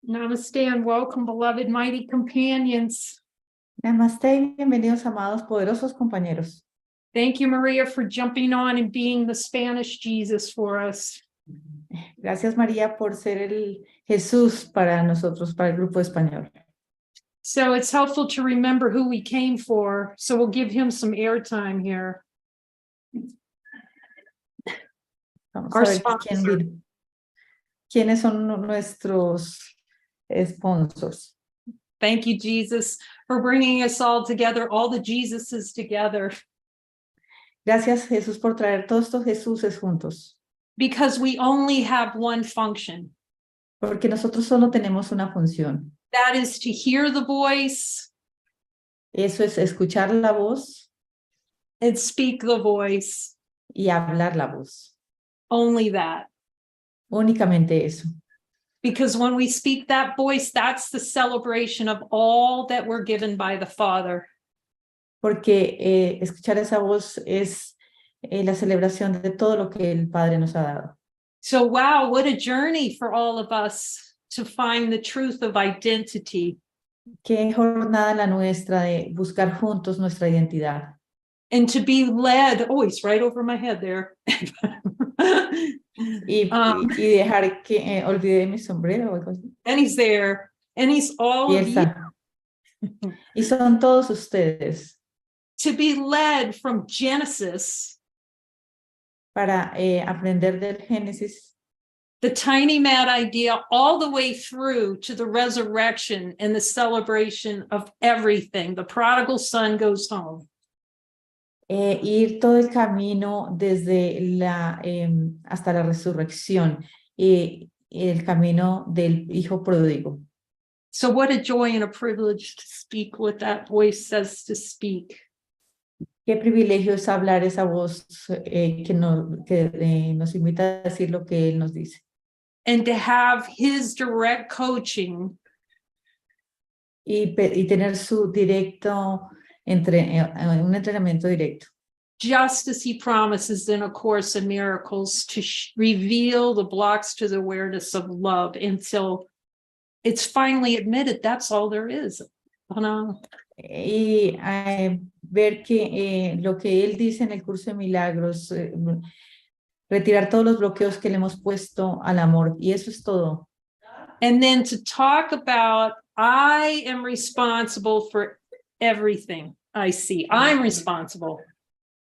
Namaste and welcome, beloved mighty companions. Namaste y bienvenidos, amados poderosos compañeros. Thank you, Maria, for jumping on and being the Spanish Jesus for us. Gracias, María, por ser el Jesús para nosotros, para el grupo español. So it's helpful to remember who we came for, so we'll give him some airtime here. Vamos Our a ver sponsor. quiénes son nuestros sponsors. Thank you, Jesus, for bringing us all together, all the Jesuses together. Gracias, Jesús, por traer todos estos Jesuses juntos. Because we only have one function. Porque nosotros solo tenemos una función. That is to hear the voice. Eso es escuchar la voz. And speak the voice. Y hablar la voz. Only that. Únicamente eso. Because when we speak that voice, that's the celebration of all that we're given by the Father. Porque escuchar esa voz es la celebración de todo lo que el Padre nos ha dado. So, wow, what a journey for all of us to find the truth of identity. Qué jornada la nuestra de buscar juntos nuestra identidad. And to be led, oh, he's right over my head there. Y dejar que olvidé mi sombrero o algo así. And he's there, and he's all of you. Y son todos ustedes. To be led from Genesis. Para aprender del Génesis. The tiny mad idea all the way through to the resurrection and the celebration of everything. The prodigal son goes home. Ir todo el camino desde hasta la resurrección y el camino del hijo pródigo. So what a joy and a privilege to speak what that voice says to speak. Qué privilegio es hablar esa voz que nos invita a decir lo que él nos dice. And to have his direct coaching. Y tener su directo, un entrenamiento directo. Just as he promises in A Course in Miracles to reveal the blocks to the awareness of love until it's finally admitted that's all there is. Y ver que lo que él dice en el curso de milagros, retirar todos los bloqueos que le hemos puesto al amor, y eso es todo. And then to talk about, I am responsible for everything I see. I'm responsible.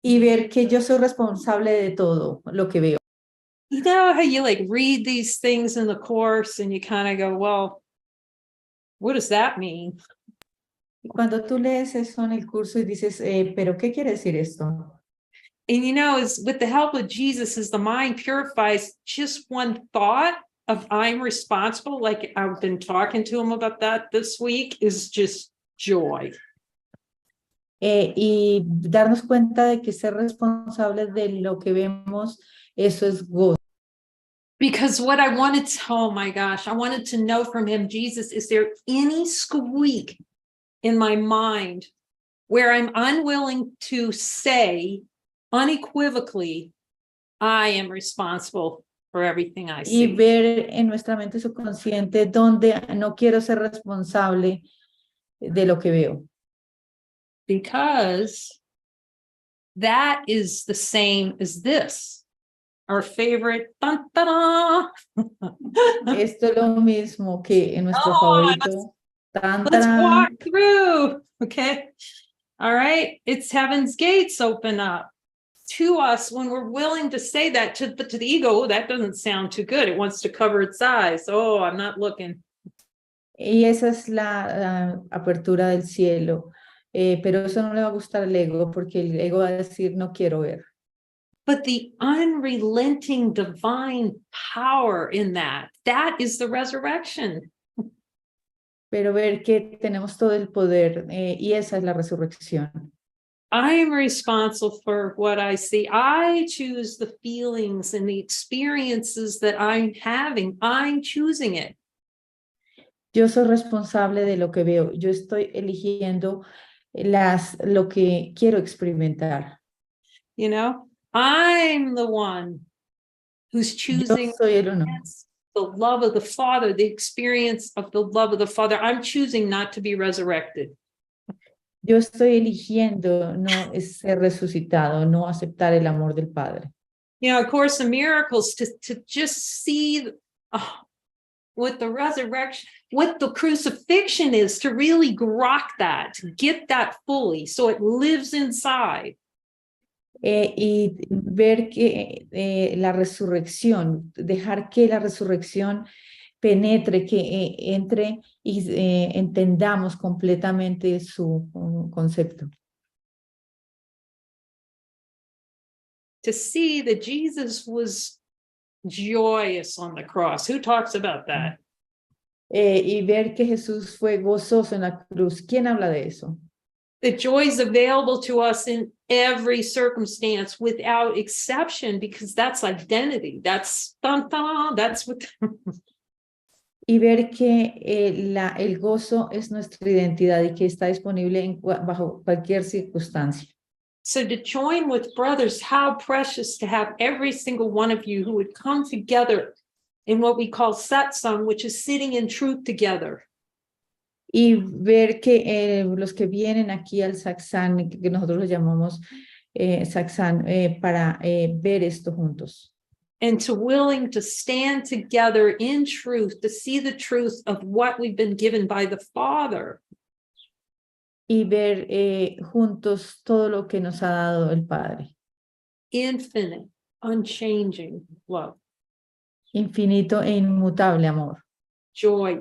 Y ver que yo soy responsable de todo lo que veo. You know how you like read these things in the course and you kind of go, well, what does that mean? Cuando tú lees eso en el curso y dices, pero ¿qué quiere decir esto? And you know, is with the help of Jesus, as the mind purifies, just one thought of I'm responsible, like I've been talking to him about that this week, is just joy. Y darnos cuenta de que ser responsables de lo que vemos, eso es gozo. Because what I wanted to, oh my gosh, I wanted to know from him, Jesus, is there any squeak in my mind where I'm unwilling to say unequivocally, I am responsible for everything I see. Y ver en nuestra mente subconsciente donde no quiero ser responsable de lo que veo. Because that is the same as this, our favorite. Dun, dun, dun. Esto es lo mismo que en nuestro favorito. Let's walk through. Okay. All right. It's heaven's gates open up to us when we're willing to say that to the ego. Oh, that doesn't sound too good. It wants to cover its eyes. Oh, I'm not looking. Y esa es la apertura del cielo. Pero eso no le va a gustar al ego porque el ego va a decir no quiero ver. But the unrelenting divine power in that is the resurrection. Pero ver que tenemos todo el poder y esa es la resurrección. I'm responsible for what I see. I choose the feelings and the experiences that I'm having. I'm choosing it. Yo soy responsable de lo que veo. Yo estoy eligiendo lo que quiero experimentar. You know, I'm the one who's choosing Yo soy el uno. the love of the Father, the experience of the love of the Father. I'm choosing not to be resurrected. Yo estoy eligiendo no ser resucitado, no aceptar el amor del Padre. You know, of course, the miracles to just see what the resurrection, what the crucifixion is, to really grok that, to get that fully, so it lives inside. Y ver que la resurrección, dejar que la resurrección penetre, que entre y entendamos completamente su concepto. To see that Jesus was joyous on the cross. Who talks about that? Y ver que Jesús fue gozoso en la cruz. ¿Quién habla de eso? The joy is available to us in every circumstance without exception, because that's identity. That's that's what. Y ver que el gozo es nuestra identidad y que está disponible bajo cualquier circunstancia. So to join with brothers, how precious to have every single one of you who would come together in what we call satsang, which is sitting in truth together. Y ver que los que vienen aquí al satsang, que nosotros lo llamamos satsang, para ver esto juntos. And to willing to stand together in truth, to see the truth of what we've been given by the Father. Y ver juntos todo lo que nos ha dado el Padre. Infinite, unchanging love. Infinito e inmutable amor. Joy.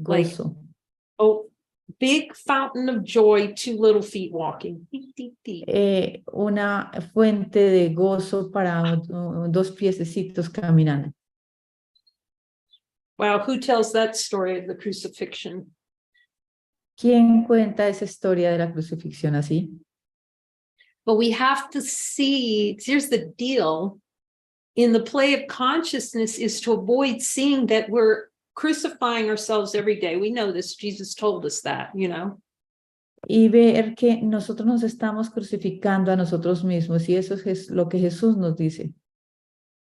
Gozo. Like, oh, big fountain of joy, two little feet walking. Una fuente de gozo para dos piececitos caminando. Wow, who tells that story of the crucifixion? ¿Quién cuenta esa historia de la crucifixión así? But we have to see, here's the deal, in the play of consciousness is to avoid seeing that we're crucifying ourselves every day. We know this, Jesus told us that, you know. Y ver que nosotros nos estamos crucificando a nosotros mismos, y eso es lo que Jesús nos dice.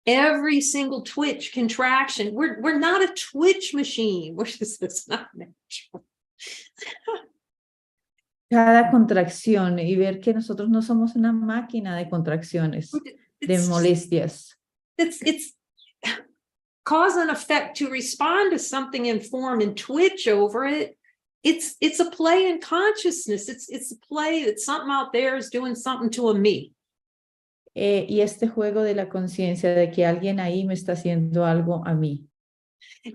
Every single twitch, contraction, we're not a twitch machine. We're just, it's not natural. Cada contracción, y ver que nosotros no somos una máquina de contracciones, de molestias. It's cause and effect to respond to something in form and twitch over it. It's a play in consciousness. It's a play that something out there is doing something to a me. Y este juego de la conciencia de que alguien ahí me está haciendo algo a mí.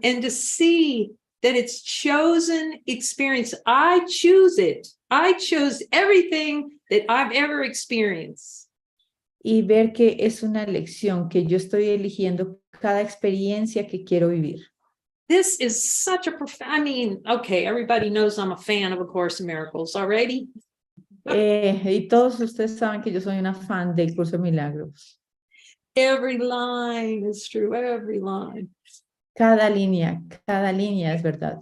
And to see that it's chosen experience. I choose it. I chose everything that I've ever experienced. Y ver que es una elección, que yo estoy eligiendo cada experiencia que quiero vivir. This is such a profound, I mean, okay, everybody knows I'm a fan of A Course in Miracles already. Y todos ustedes saben que yo soy una fan del Curso de Milagros. Every line is true, every line. Cada línea es verdad.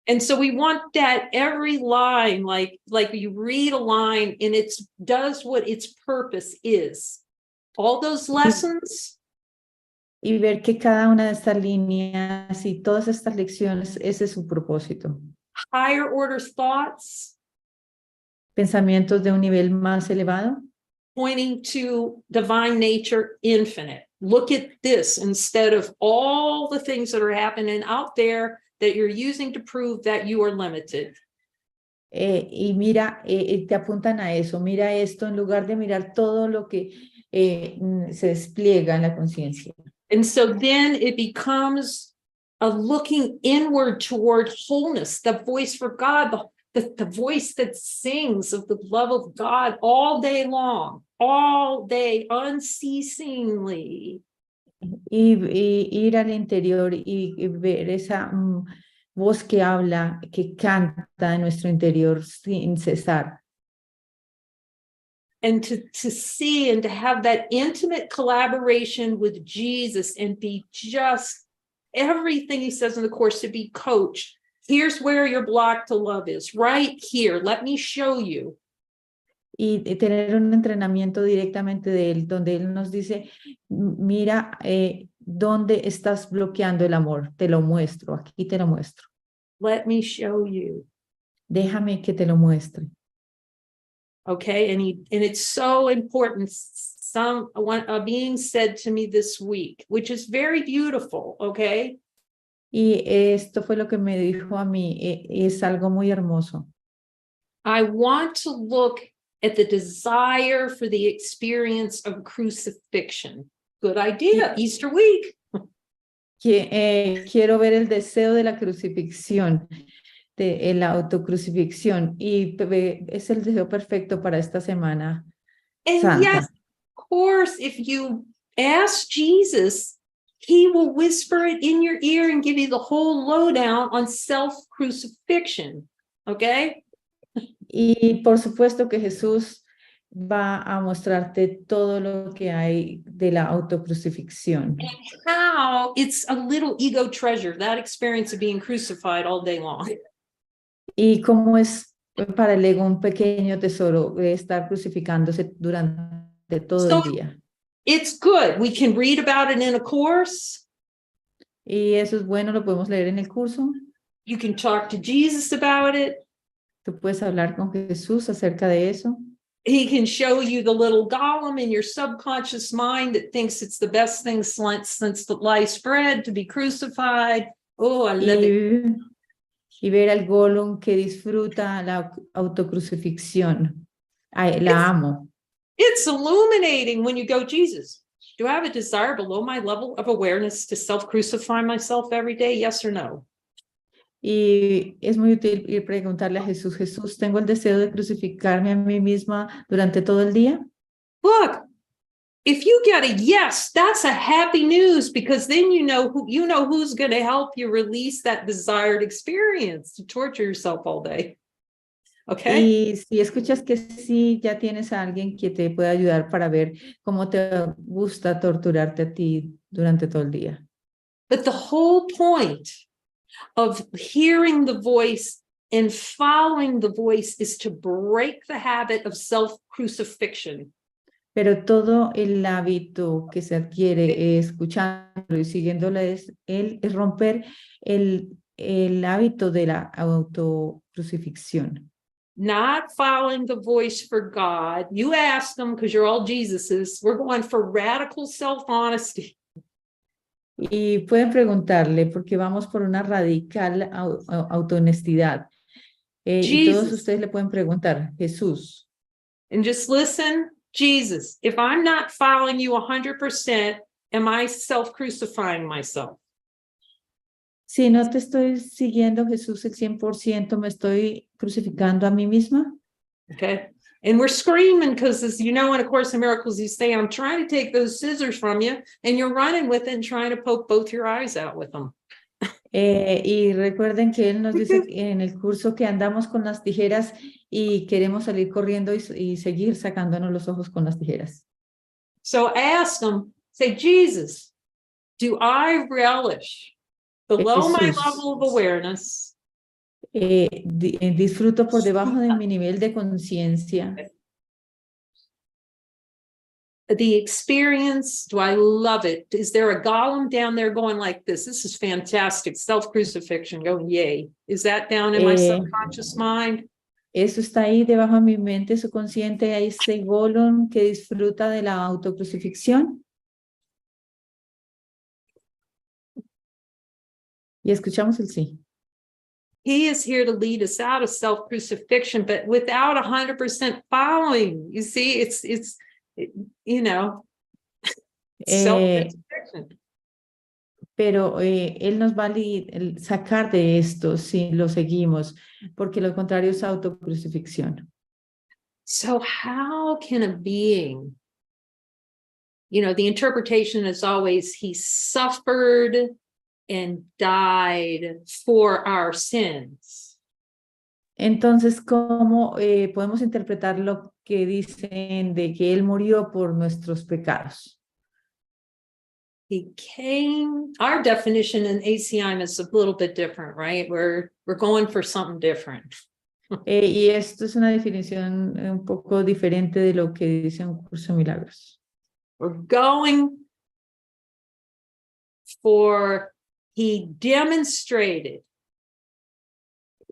And so we want that every line, like you read a line and it does what its purpose is. All those lessons. Y ver que cada una de estas líneas y todas estas lecciones, ese es su propósito. Higher order thoughts. Pensamientos de un nivel más elevado. Pointing to divine nature, infinite. Look at this instead of all the things that are happening out there that you're using to prove that you are limited. Y mira, te apuntan a eso, mira esto en lugar de mirar todo lo que se despliega en la conciencia. And so then it becomes a looking inward toward wholeness, the voice for God, the voice that sings of the love of God all day long, all day, unceasingly. Y ir al interior y ver esa voz que habla, que canta en nuestro interior sin cesar. And to see and to have that intimate collaboration with Jesus and be just everything he says in the Course, to be coached. Here's where your block to love is, right here. Let me show you. Y tener un entrenamiento directamente de él, donde él nos dice, mira, ¿dónde estás bloqueando el amor? Te lo muestro, aquí te lo muestro. Let me show you. Déjame que te lo muestre. Okay, and it's so important. A being said to me this week, which is very beautiful, okay? Y esto fue lo que me dijo a mí, es algo muy hermoso. I want to look at the desire for the experience of crucifixion. Good idea, Easter week. Quiero ver el deseo de la crucifixión, de la autocrucifixión, y es el deseo perfecto para esta semana And santa. yes, of course, if you ask Jesus, he will whisper it in your ear and give you the whole lowdown on self-crucifixion, okay? Y por supuesto que Jesús va a mostrarte todo lo que hay de la autocrucifixión. How it's a little ego treasure, that experience of being crucified all day long. Y cómo es para el ego un pequeño tesoro de estar crucificándose durante todo el día. It's good. We can read about it in a course. Y eso es bueno, lo podemos leer en el curso. You can talk to Jesus about it. Tú puedes hablar con Jesús acerca de eso. He can show you the little golem in your subconscious mind that thinks it's the best thing since the sliced bread to be crucified. Oh, I love it. Y ver al golem que disfruta la autocrucifixión. Ay, la amo. It's illuminating when you go, Jesus, do I have a desire below my level of awareness to self-crucify myself every day? Yes or no? Y es muy útil ir preguntarle a Jesús, Jesús, ¿tengo el deseo de crucificarme a mí misma durante todo el día? Look, if you get a yes, that's a happy news, because then you know who's going to help you release that desired experience to torture yourself all day. Okay? Y si escuchas que sí, ya tienes a alguien que te puede ayudar para ver cómo te gusta torturarte a ti durante todo el día. But the whole point of hearing the voice and following the voice is to break the habit of self-crucifixion. Pero todo el hábito que se adquiere escuchándolo y siguiéndolo es romper el hábito de la autocrucifixión. Not following the voice for God. You ask them because you're all Jesuses. We're going for radical self-honesty. Y pueden preguntarle, porque vamos por una radical autohonestidad. Y todos ustedes le pueden preguntar, Jesús. And just listen, Jesus, if I'm not following you 100%, am I self-crucifying myself? Si no te estoy siguiendo, Jesús, el 100%, ¿me estoy crucificando a mí misma? Okay. And we're screaming because, as you know, in A Course in Miracles, you say, I'm trying to take those scissors from you, and you're running with it and trying to poke both your eyes out with them. Y recuerden que él nos dice en el curso que andamos con las tijeras y queremos salir corriendo y seguir sacándonos los ojos con las tijeras. So ask him, say, Jesus, do I relish below my level of awareness? Disfruto por debajo de mi nivel de conciencia. The experience, do I love it? Is there a golem down there going like this? This is fantastic. Self-crucifixion, going yay. Is that down in my subconscious mind? Eso está ahí debajo de mi mente subconsciente, hay ese golem que disfruta de la autocrucifixión. Y escuchamos el sí. He is here to lead us out of self-crucifixion, but without 100% following. You see, it's you know, self-crucifixion. Pero él nos va a sacar de esto si lo seguimos, porque lo contrario es autocrucifixión. So how can a being, you know, the interpretation is always he suffered and died for our sins. Entonces, ¿cómo podemos interpretar lo que dicen de que él murió por nuestros pecados? He came, our definition in ACIM is a little bit different, right? We're going for something different. Y esto es una definición un poco diferente de lo que dice un curso de milagros. We're going For he demonstrated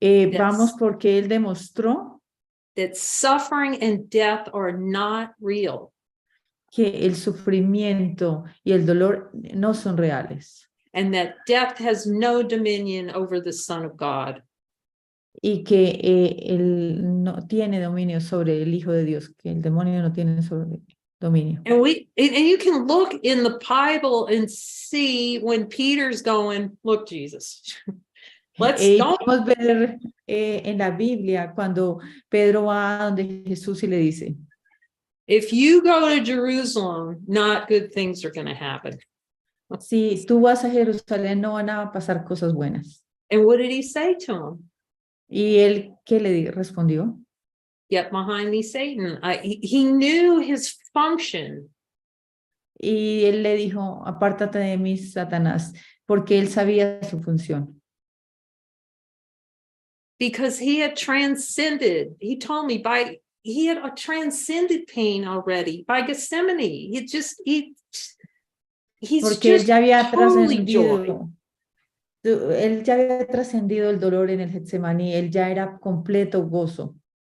Vamos porque él demostró that suffering and death are not real. que el sufrimiento y el dolor no son reales And that death has no dominion over the Son of God. y que él no tiene dominio sobre el Hijo de Dios, que el demonio no tiene sobre dominio. And you can look in the Bible and see when Peter's going, look, Jesus, Y don't. podemos ver en la Biblia cuando Pedro va a donde Jesús y le dice, If you go to Jerusalem, not good things are going to happen. si tú vas a Jerusalén no van a pasar cosas buenas. And what did he say to him? Y él, ¿qué le respondió? Get behind me, Satan. He knew his function. Y él le dijo, apártate de mí, Satanás, porque él sabía su función. Because he had transcended. He told me he had a transcended pain already by Gethsemane. He's Porque él just ya había totally joy. trascendido, él ya había trascendido el dolor en el Getsemaní, él ya era completo gozo.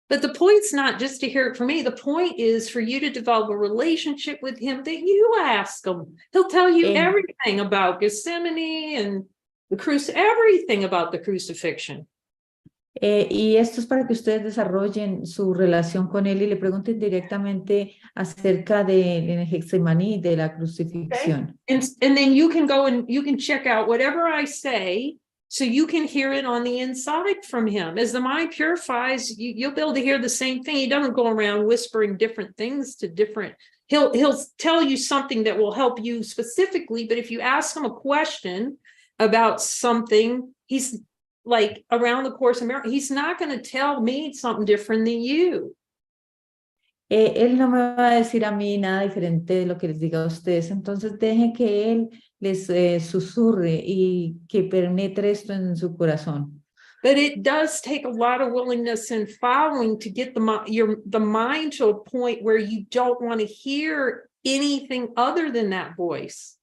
But the point's not just to hear it from me. The point is for you to develop a relationship with him that you ask him. He'll tell you everything about Gethsemane and everything about the crucifixion. Y esto es para que ustedes desarrollen su relación con él y le pregunten directamente acerca de Getsemaní, de la crucifixión. Okay. And then you can go and you can check out whatever I say so you can hear it on the inside from him. As the mind purifies, you'll be able to hear the same thing. He doesn't go around whispering different things to different. He'll tell you something that will help you specifically, but if you ask him a question about something, he's like around the Course of Miracles, he's not going to tell me something different than you. Él no me va a decir a mí nada diferente de lo que les diga a ustedes, entonces dejen que él les susurre y que penetre esto en su corazón. But it does take a lot of willingness and following to get the mind to a point where you don't want to hear anything other than that voice.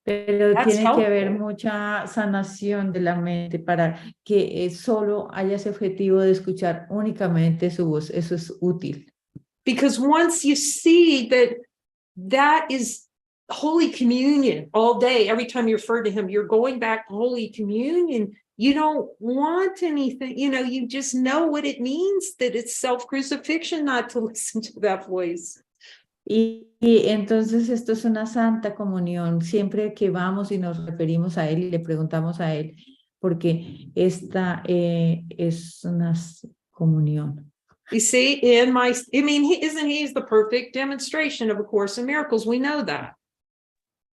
Pero That's tiene que haber helpful. mucha sanación de la mente para que solo haya ese objetivo de escuchar únicamente su voz. Eso es útil. Because once you see that is Holy Communion all day, every time you refer to him, you're going back to Holy Communion. You don't want anything, you just know what it means, that it's self-crucifixion not to listen to that voice. Y entonces esto es una santa comunión, siempre que vamos y nos referimos a él y le preguntamos a él, porque esta es una comunión. You see, isn't he the perfect demonstration of A Course in Miracles? We know that.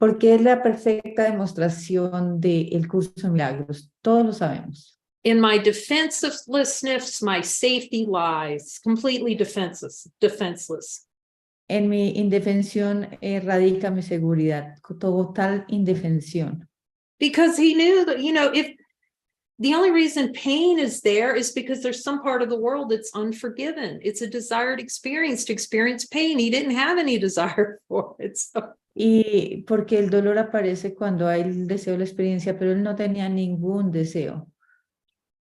Porque es la perfecta demostración del curso de milagros, todos lo sabemos. In my defenselessness, my safety lies, completely defenseless. En mi indefensión radica mi seguridad, total indefensión. Because he knew that, if the only reason pain is there is because there's some part of the world that's unforgiven. It's a desired experience to experience pain. He didn't have any desire for it. So. Y porque el dolor aparece cuando hay el deseo de la experiencia, pero él no tenía ningún deseo.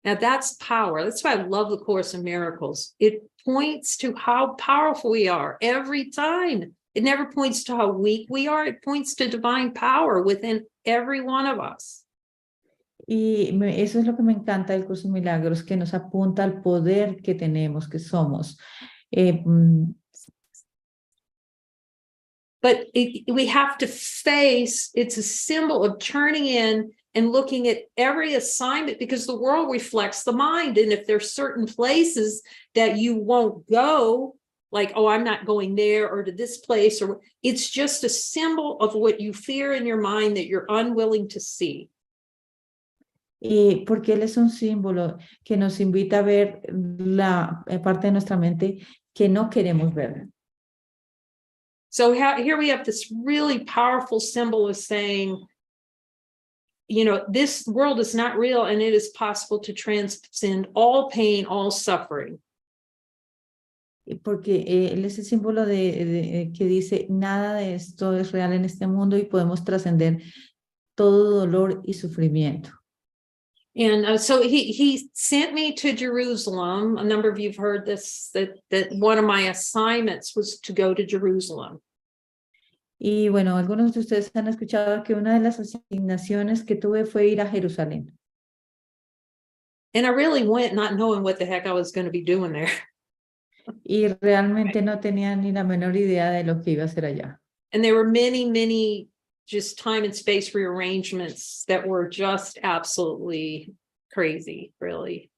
Now that's power. That's why I love the Course in Miracles. It points to how powerful we are every time. It never points to how weak we are. It points to divine power within every one of us. Y eso es lo que me encanta del curso de milagros, que nos apunta al poder que tenemos, que somos. But we have to face, it's a symbol of turning in and looking at every assignment, because the world reflects the mind. And if there's certain places that you won't go, like, oh, I'm not going there or to this place, or it's just a symbol of what you fear in your mind that you're unwilling to see. Y porque él es un símbolo que nos invita a ver la parte de nuestra mente que no queremos ver. So here we have this really powerful symbol of saying, this world is not real, and it is possible to transcend all pain, all suffering. Porque él es el símbolo que dice, nada de esto es real en este mundo y podemos trascender todo dolor y sufrimiento. And so he sent me to Jerusalem. A number of you have heard this, that one of my assignments was to go to Jerusalem. Y bueno, algunos de ustedes han escuchado que una de las asignaciones que tuve fue ir a Jerusalén. And I really went not knowing what the heck I was going to be doing there. Y realmente no tenía ni la menor idea de lo que iba a hacer allá. And there were many just time and space rearrangements that were just absolutely crazy, really.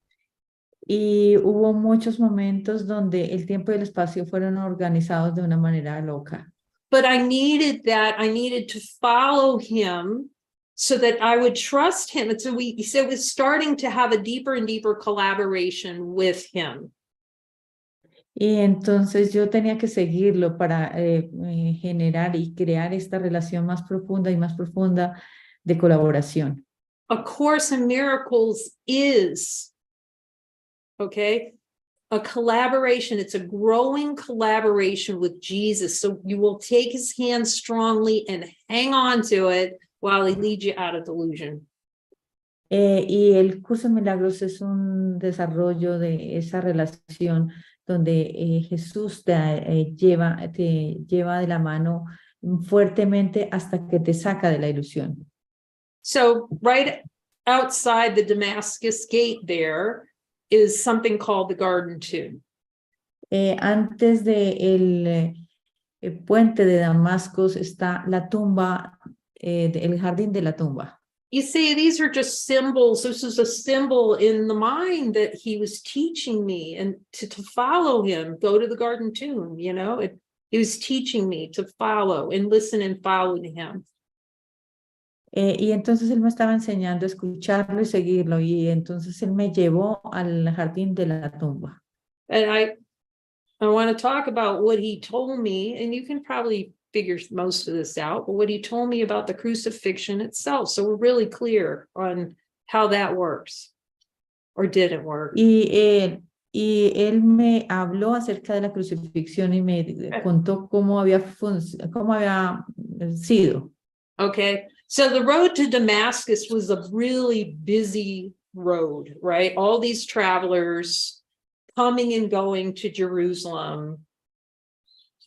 Y hubo muchos momentos donde el tiempo y el espacio fueron organizados de una manera loca. But I needed to follow him so that I would trust him. And so we was starting to have a deeper and deeper collaboration with him. Y entonces yo tenía que seguirlo para generar y crear esta relación más profunda y más profunda de colaboración. A Course in Miracles is, okay, a collaboration. It's a growing collaboration with Jesus. So you will take his hand strongly and hang on to it while he leads you out of delusion. Y el curso de milagros es un desarrollo de esa relación donde Jesús te lleva de la mano fuertemente hasta que te saca de la ilusión. So right outside the Damascus gate there is something called the Garden Tomb. Antes de el puente de Damasco está la tumba, el jardín de la tumba. You see, these are just symbols. This is a symbol in the mind that he was teaching me, and to follow him, go to the Garden Tomb, you know, he was teaching me to follow and listen and follow to him. Y entonces él me estaba enseñando a escucharlo y seguirlo, y entonces él me llevó al jardín de la tumba. And I want to talk about what he told me, and you can probably figure most of this out, but what he told me about the crucifixion itself. So we're really clear on how that works or didn't work. Y él me habló acerca de la crucifixión y me contó cómo había sido. Okay, so the road to Damascus was a really busy road, right? All these travelers coming and going to Jerusalem.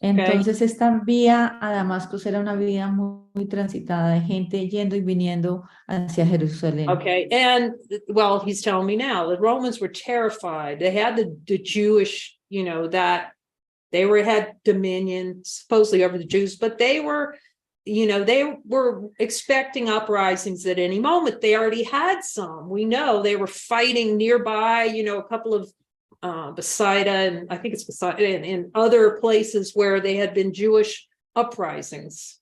Entonces esta vía a Damasco era una vía muy transitada de gente yendo y viniendo hacia Jerusalén. Okay, and well, he's telling me now, the Romans were terrified. They had the Jewish, you know, that they had dominion supposedly over the Jews, but they were, you know, they were expecting uprisings at any moment. They already had some. We know they were fighting nearby, you know, a couple of Bethsaida, and I think it's Bethsaida, and other places where they had been Jewish uprisings.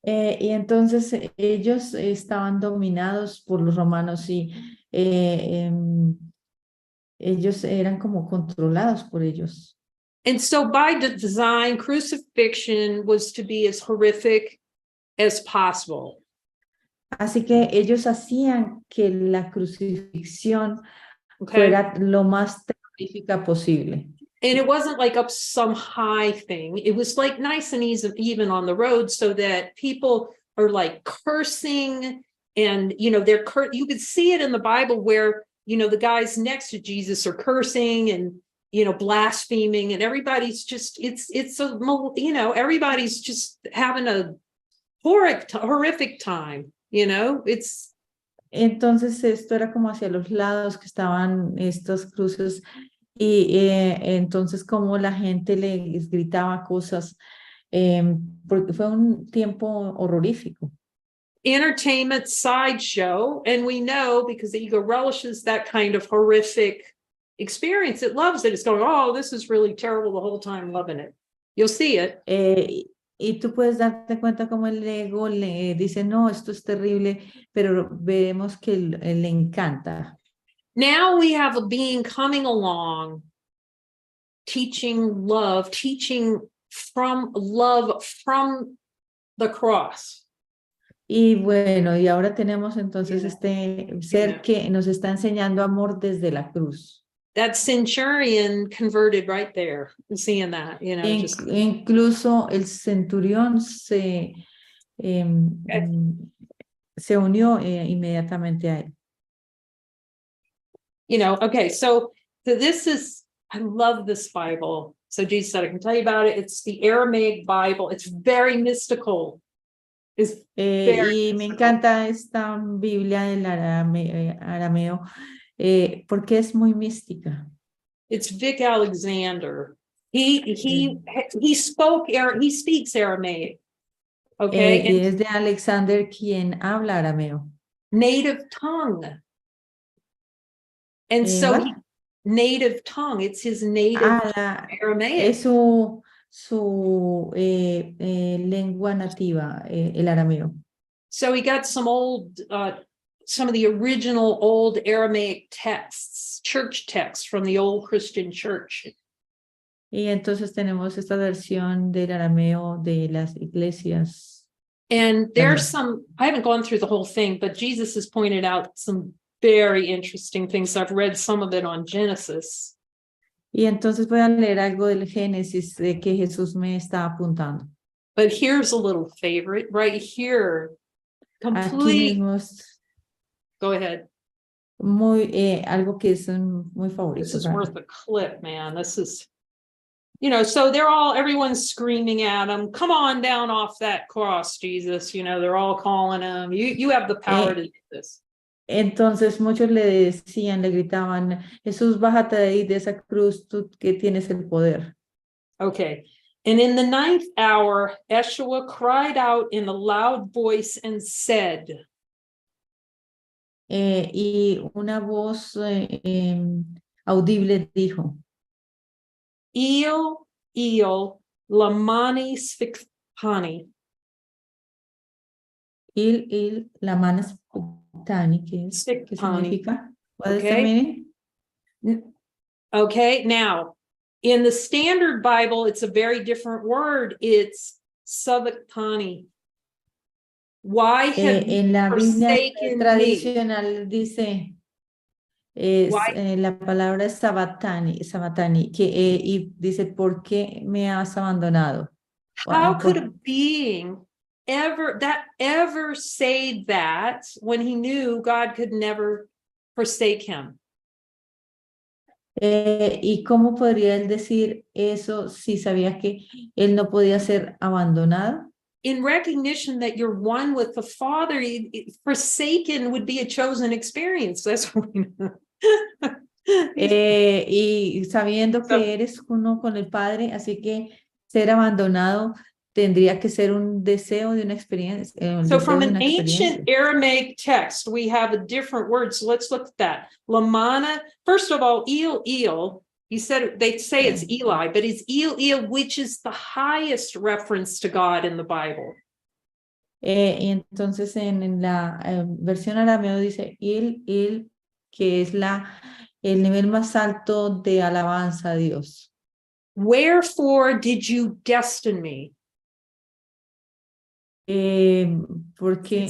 Y entonces ellos estaban dominados por los romanos y ellos eran como controlados por ellos. And so by design, crucifixion was to be as horrific as possible. Así que ellos hacían que la crucifixión fuera lo más terrorífica posible. And it wasn't like up some high thing. It was like nice and easy, even on the road, so that people are like cursing, and you know you could see it in the Bible where, you know, the guys next to Jesus are cursing and, you know, blaspheming, and everybody's just it's a, you know, everybody's just having a horrific time, you know. It's Entonces esto era como hacia los lados que estaban estas cruces y entonces como la gente les gritaba cosas porque fue un tiempo horrorífico. Entertainment sideshow, and we know because the ego relishes that kind of horrific experience. It loves it. It's going, oh, this is really terrible the whole time, loving it. You'll see it. Y tú puedes darte cuenta como el ego le dice, no, esto es terrible, pero vemos que le encanta. Now we have a being coming along, teaching love, teaching from love from the cross. Y bueno, y ahora tenemos entonces este ser que nos está enseñando amor desde la cruz. That centurion converted right there, seeing that, you know. Incluso el centurión se se unió inmediatamente a él. You know, okay, so this is, I love this Bible. So Jesus said, I can tell you about it. It's the Aramaic Bible. It's very mystical. It's very Y me mystical. encanta esta Biblia del arameo porque es muy mística. It's Vic Alexander. He speaks Aramaic. Okay, Y es de Alexander quien habla arameo. native tongue. And so What? native tongue, it's his native Aramaic. Es su lengua nativa, el arameo. So he got some some of the original old Aramaic texts, church texts from the old Christian church. Y entonces tenemos esta versión del arameo de las iglesias. And there's some, I haven't gone through the whole thing, but Jesus has pointed out some very interesting things. I've read some of it on Genesis. Y entonces voy a leer algo del Génesis que Jesús me está apuntando. But here's a little favorite right here. Aquí Complete. mismo Go ahead. algo que es muy favorito. This is worth a clip, man. This is, you know, so everyone's screaming at him, come on down off that cross, Jesus. You know, they're all calling him. You have the power to do this. Entonces muchos le decían, le gritaban, Jesús, bájate de ahí de esa cruz, tú que tienes el poder. Okay. And in the 9th hour, Yeshua cried out in a loud voice and said. Y una voz audible dijo, Il, lamani spictani. Il, la mana spictani, ¿qué significa? What is the meaning? Okay, now, in the Standard Bible, it's a very different word. It's sabachthani. Why have you en la Biblia forsaken tradicional me? dice, la palabra es sabatani, y dice, ¿por qué me has abandonado? How could a being ever say that when he knew God could never forsake him? ¿Y cómo podría él decir eso si sabía que él no podía ser abandonado? In recognition that you're one with the Father, forsaken would be a chosen experience. That's what we know. Y sabiendo que eres uno con el Padre, así que ser abandonado tendría que ser un deseo de una experiencia. So from an ancient Aramaic text, we have a different word. So let's look at that. Lamana, first of all, Il, he said, they say it's Eli, but it's Il, which is the highest reference to God in the Bible. Y entonces en la versión arameo dice Il, que es el nivel más alto de alabanza a Dios. Wherefore did you destine me? Porque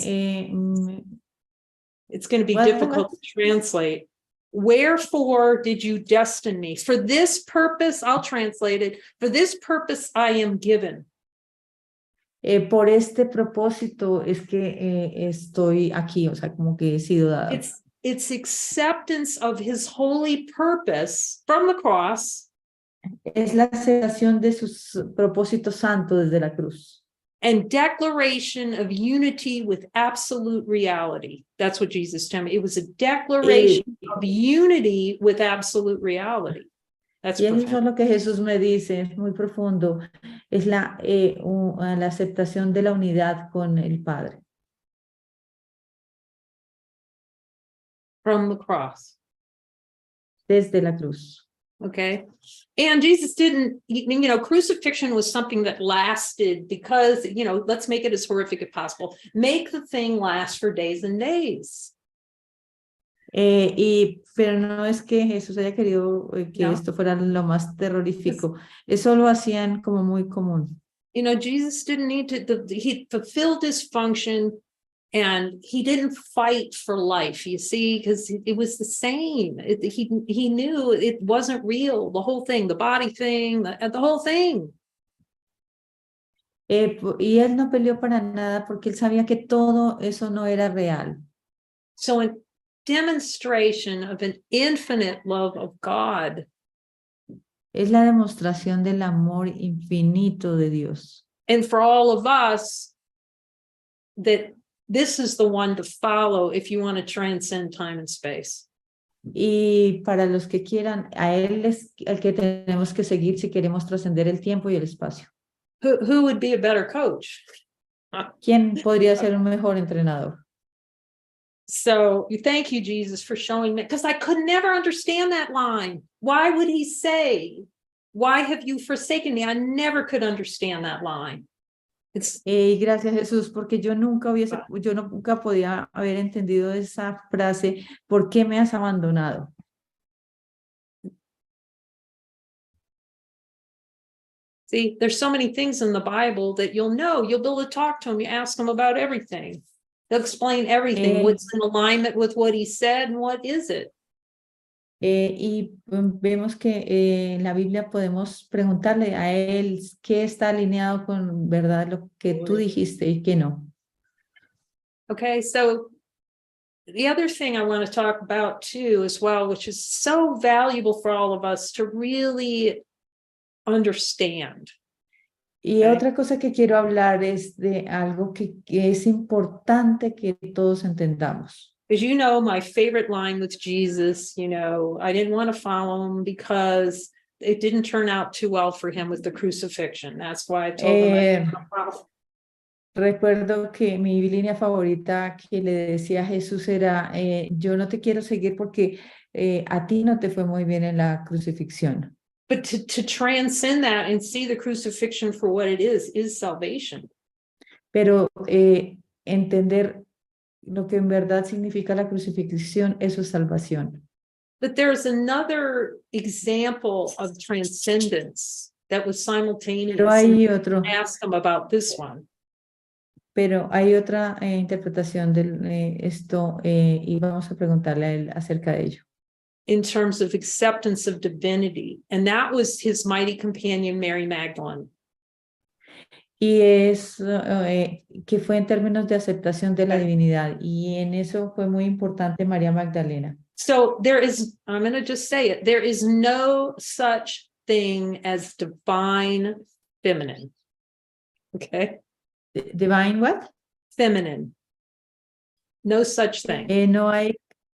it's going to be difficult to translate. Wherefore did you destine me? For this purpose, I'll translate it. For this purpose, I am given. Por este propósito es que estoy aquí, o sea, como que he sido dado. It's acceptance of his holy purpose from the cross. Es la aceptación de sus propósitos santos desde la cruz. And declaration of unity with absolute reality. That's what Jesus told me. It was a declaration of unity with absolute reality. That's y eso es lo que Jesús me dice, es muy profundo. Es la aceptación de la unidad con el Padre. From the cross. Desde la cruz. Okay. And Jesus didn't, crucifixion was something that lasted because, let's make it as horrific as possible. Make the thing last for days and days. Pero no es que Jesús haya querido que esto fuera lo más terrorífico. Eso lo hacían como muy común. Jesus didn't need to, he fulfilled his function. And he didn't fight for life, you see, because it was the same. He knew it wasn't real, the whole thing, the body thing, the whole thing. Y él no peleó para nada porque él sabía que todo eso no era real. So in demonstration of an infinite love of God, Es la demostración del amor infinito de Dios. and for all of us, that this is the one to follow if you want to transcend time and space. Y para los que quieran, a él es el que tenemos que seguir si queremos trascender el tiempo y el espacio. Who would be a better coach? ¿Quién podría ser un mejor entrenador? So thank you, Jesus, for showing me, because I could never understand that line. Why would he say, why have you forsaken me? I never could understand that line. Y gracias Jesús, porque yo nunca podía haber entendido esa frase, ¿por qué me has abandonado? See, there's so many things in the Bible that you'll be able to talk to him. You ask him about everything. He'll explain everything, what's in alignment with what he said and what is it. Vemos que en la Biblia podemos preguntarle a él qué está alineado con verdad lo que tú dijiste y qué no. Okay, so the other thing I want to talk about too as well, which is so valuable for all of us to really understand. Y otra cosa que quiero hablar es de algo que es importante que todos entendamos. As you know, my favorite line with Jesus, I didn't want to follow him because it didn't turn out too well for him with the crucifixion. That's why I told him I didn't want to follow. Recuerdo que mi línea favorita que le decía a Jesús era, yo no te quiero seguir porque a ti no te fue muy bien en la crucifixión. But to transcend that and see the crucifixion for what it is salvation. Pero entender lo que en verdad significa la crucifixión, eso es salvación. But there's another example of transcendence that was simultaneous. Pero hay otro. Ask him about this one. Pero hay otra interpretación de esto y vamos a preguntarle a él acerca de ello. In terms of acceptance of divinity, and that was his mighty companion, Mary Magdalene. Y es que fue en términos de aceptación de la divinidad, y en eso fue muy importante María Magdalena. So I'm going to just say it, there is no such thing as divine feminine. Okay? Divine what? Feminine. No such thing.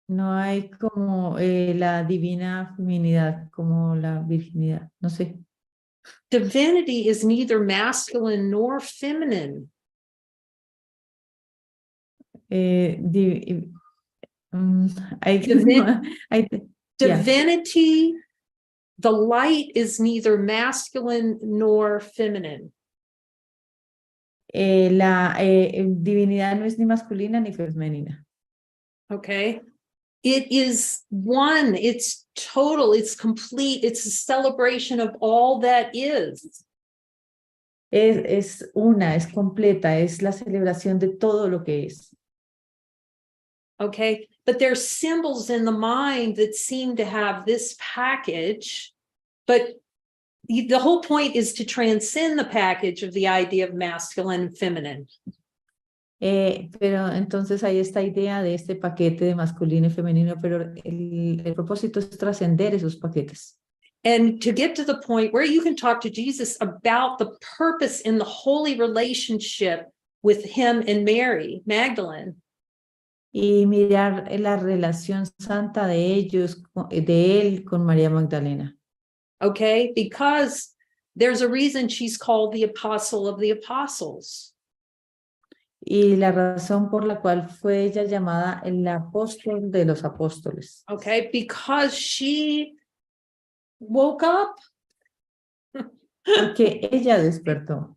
No hay como la divina feminidad, como la virginidad, no sé. Divinity is neither masculine nor feminine. Divinity, the light is neither masculine nor feminine. La divinidad no es ni masculina ni femenina. Okay. It is one, it's total, it's complete, it's a celebration of all that is. Es una, es completa, es la celebración de todo lo que es. Okay, but there's symbols in the mind that seem to have this package, but the whole point is to transcend the package of the idea of masculine and feminine. Pero entonces hay esta idea de este paquete de masculino y femenino, pero el propósito es trascender esos paquetes. And to get to the point where you can talk to Jesus about the purpose in the holy relationship with him and Mary Magdalene. Y mirar la relación santa de ellos, de él con María Magdalena. Okay, because there's a reason she's called the apostle of the apostles. Y la razón por la cual fue ella llamada el apóstol de los apóstoles. Okay, because she woke up. Porque ella despertó.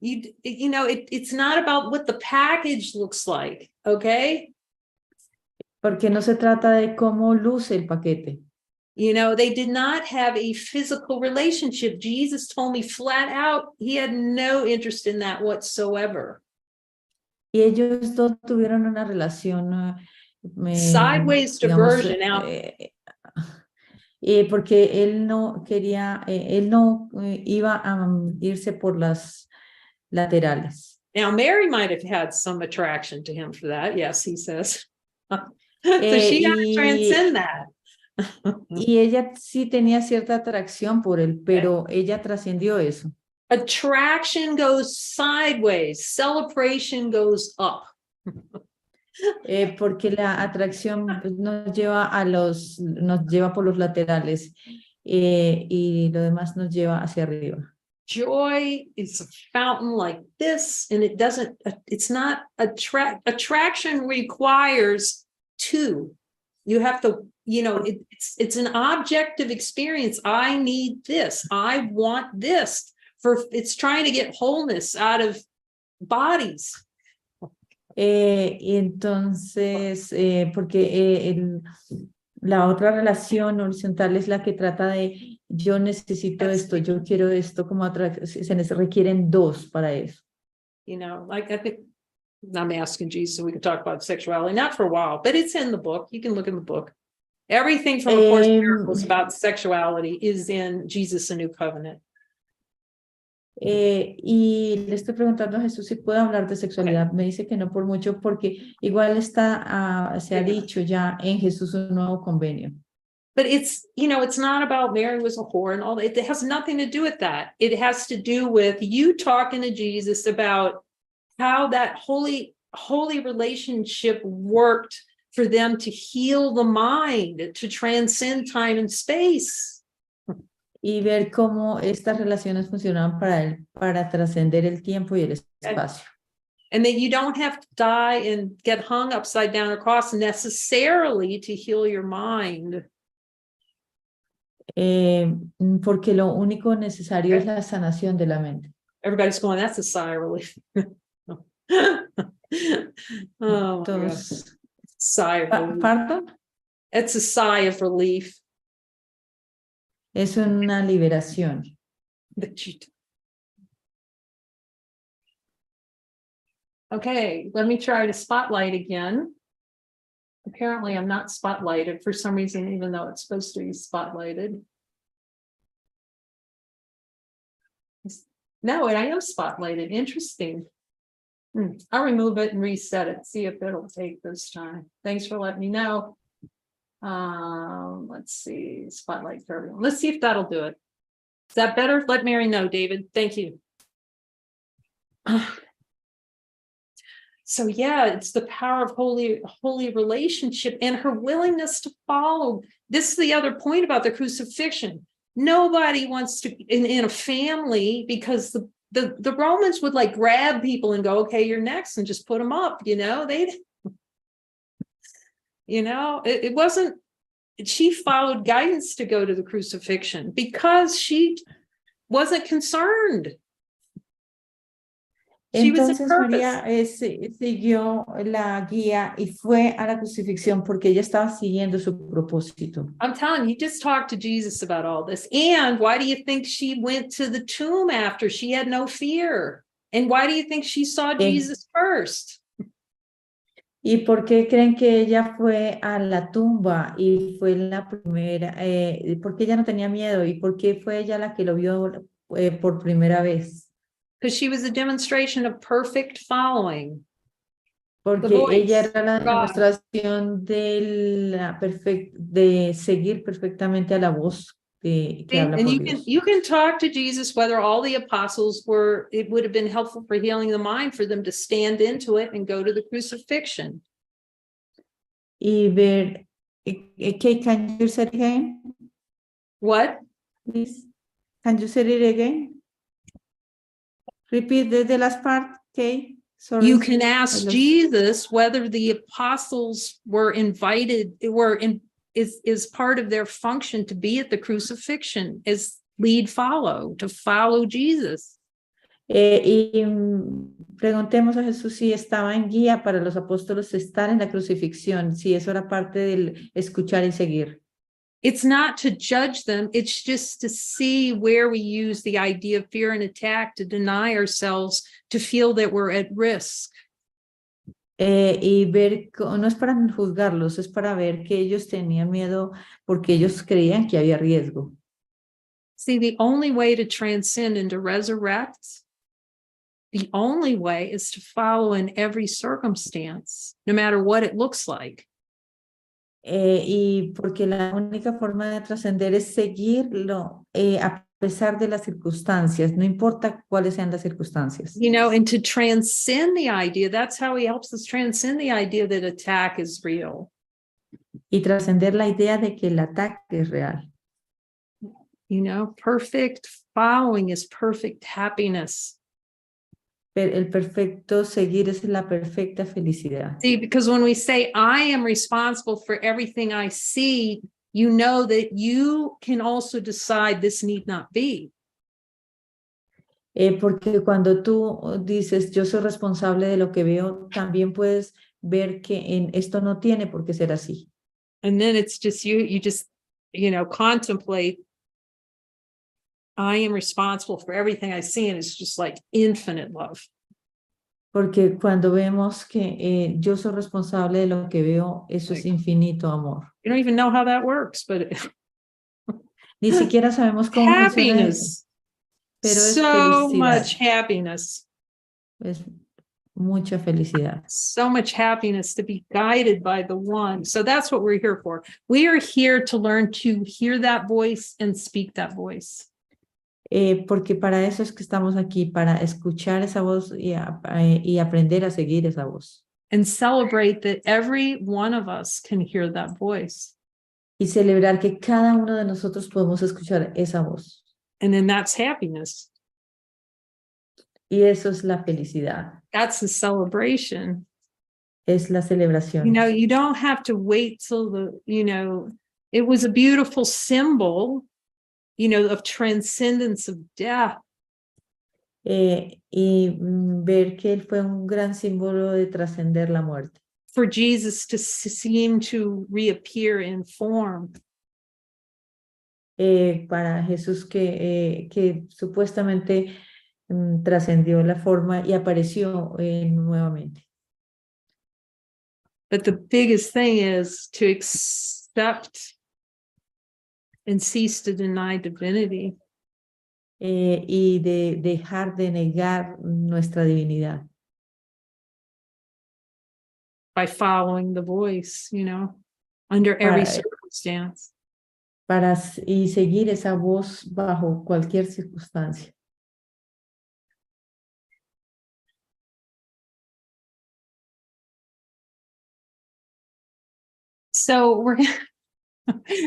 It's not about what the package looks like, okay? Porque no se trata de cómo luce el paquete. They did not have a physical relationship. Jesus told me flat out, he had no interest in that whatsoever. Y ellos dos tuvieron una relación Sideways digamos, diversion out. porque él no quería, él no iba a irse por las laterales. Now, Mary might have had some attraction to him for that. Yes, he says. So she had to transcend that. Y ella sí tenía cierta atracción por él, pero ella trascendió eso. Attraction goes sideways, celebration goes up. Porque la atracción pues, nos lleva por los laterales y lo demás nos lleva hacia arriba. Joy is a fountain like this, and it's not attraction requires two. You have to, it's an objective experience. I need this. I want this. It's trying to get wholeness out of bodies. Y entonces, porque la otra relación horizontal es la que trata de yo necesito esto, yo quiero esto, como se requieren dos para eso. Like I think I'm asking Jesus so we can talk about sexuality, not for a while, but it's in the book. You can look in the book. Everything from A Course in Miracles about sexuality is in Jesus, a New Covenant. Y le estoy preguntando a Jesús si puedo hablar de sexualidad. Me dice que no por mucho, porque igual se ha dicho ya en Jesús un nuevo convenio. But it's not about Mary was a whore and all that. It has nothing to do with that. It has to do with you talking to Jesus about how that holy relationship worked for them to heal the mind, to transcend time and space. Y ver cómo estas relaciones funcionaban para él, para trascender el tiempo y el espacio. And that you don't have to die and get hung upside down or cross necessarily to heal your mind. Porque lo único necesario es la sanación de la mente. Everybody's going, that's a sigh of relief. Oh, entonces, sigh of relief. ¿Pardon? It's a sigh of relief. Es una liberación. Okay, let me try to spotlight again. Apparently, I'm not spotlighted for some reason, even though it's supposed to be spotlighted. No, I am spotlighted. Interesting. I'll remove it and reset it, see if it'll take this time. Thanks for letting me know. Let's see, spotlight for everyone. Let's see if that'll do it. Is that better? Let Mary know, David. Thank you. So yeah, it's the power of holy relationship and her willingness to follow. This is the other point about the crucifixion. Nobody wants to in a family, because the Romans would like grab people and go, okay, you're next, and just put them up. It wasn't, she followed guidance to go to the crucifixion because she wasn't concerned. Entonces María siguió la guía y fue a la crucifixión porque ella estaba siguiendo su propósito. I'm telling you, just talk to Jesus about all this. And why do you think she went to the tomb after? She had no fear. And why do you think she saw Jesus first? ¿Y por qué creen que ella fue a la tumba y fue la primera? ¿Por qué ella no tenía miedo? ¿Y por qué fue ella la que lo vio por primera vez? Because she was a demonstration of perfect following. Porque ella era la demostración de seguir perfectamente a la voz que habla por Dios. You can talk to Jesus whether all the apostles it would have been helpful for healing the mind for them to stand into it and go to the crucifixion. Y ver, Kay, can you say it again? What? Please, can you say it again? Repeat the last part, Kay. Sorry. You can ask Jesus whether the apostles were invited, is part of their function to be at the crucifixion, as to follow Jesus. Y preguntemos a Jesús si estaba en guía para los apóstoles estar en la crucifixión, si eso era parte del escuchar y seguir. It's not to judge them, it's just to see where we use the idea of fear and attack to deny ourselves, to feel that we're at risk. Y ver, no es para juzgarlos, es para ver que ellos tenían miedo porque ellos creían que había riesgo. See, the only way to transcend and to resurrect, the only way is to follow in every circumstance, no matter what it looks like. Y porque la única forma de trascender es seguirlo a pesar de las circunstancias, no importa cuáles sean las circunstancias. You know, and to transcend the idea, that's how he helps us transcend the idea that attack is real. Y trascender la idea de que el ataque es real. You know, perfect following is perfect happiness. El perfecto seguir es la perfecta felicidad. See, because when we say, I am responsible for everything I see, you know that you can also decide this need not be. Porque cuando tú dices, yo soy responsable de lo que veo, también puedes ver que en esto no tiene por qué ser así. And then it's just you just, you know, contemplate, I am responsible for everything I see, and it's just like infinite love. Porque cuando vemos que yo soy responsable de lo que veo, eso es infinito amor. You don't even know how that works, but Ni siquiera sabemos cómo funciona eso, happiness, pero es so felicidad, much happiness, es mucha felicidad. so much happiness to be guided by the one. So that's what we're here for. We are here to learn to hear that voice and speak that voice. Porque para eso es que estamos aquí, para escuchar esa voz y aprender a seguir esa voz. And celebrate that every one of us can hear that voice. Y celebrar que cada uno de nosotros podemos escuchar esa voz. And then that's happiness. Y eso es la felicidad. That's the celebration. Es la celebración. You know, you don't have to wait till it was a beautiful symbol, you know, of transcendence of death. Y ver que él fue un gran símbolo de trascender la muerte. For Jesus to seem to reappear in form. Para Jesús que supuestamente trascendió la forma y apareció nuevamente. But the biggest thing is to accept and cease to deny divinity. Y de dejar de negar nuestra divinidad. By following the voice, you know, under every circumstance. Y seguir esa voz bajo cualquier circunstancia. So we're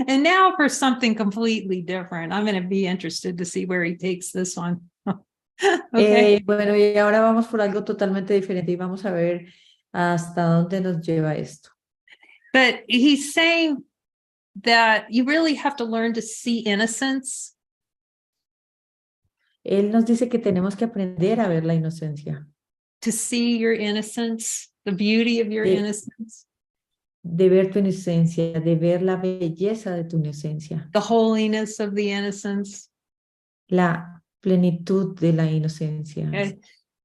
and now for something completely different. I'm going to be interested to see where he takes this one. Okay. Bueno, y ahora vamos por algo totalmente diferente y vamos a ver hasta dónde nos lleva esto. But he's saying that you really have to learn to see innocence. Él nos dice que tenemos que aprender a ver la inocencia. To see your innocence, the beauty of your innocence. De ver tu inocencia, de ver la belleza de tu inocencia. The holiness of the innocence. La plenitud de la inocencia. Okay.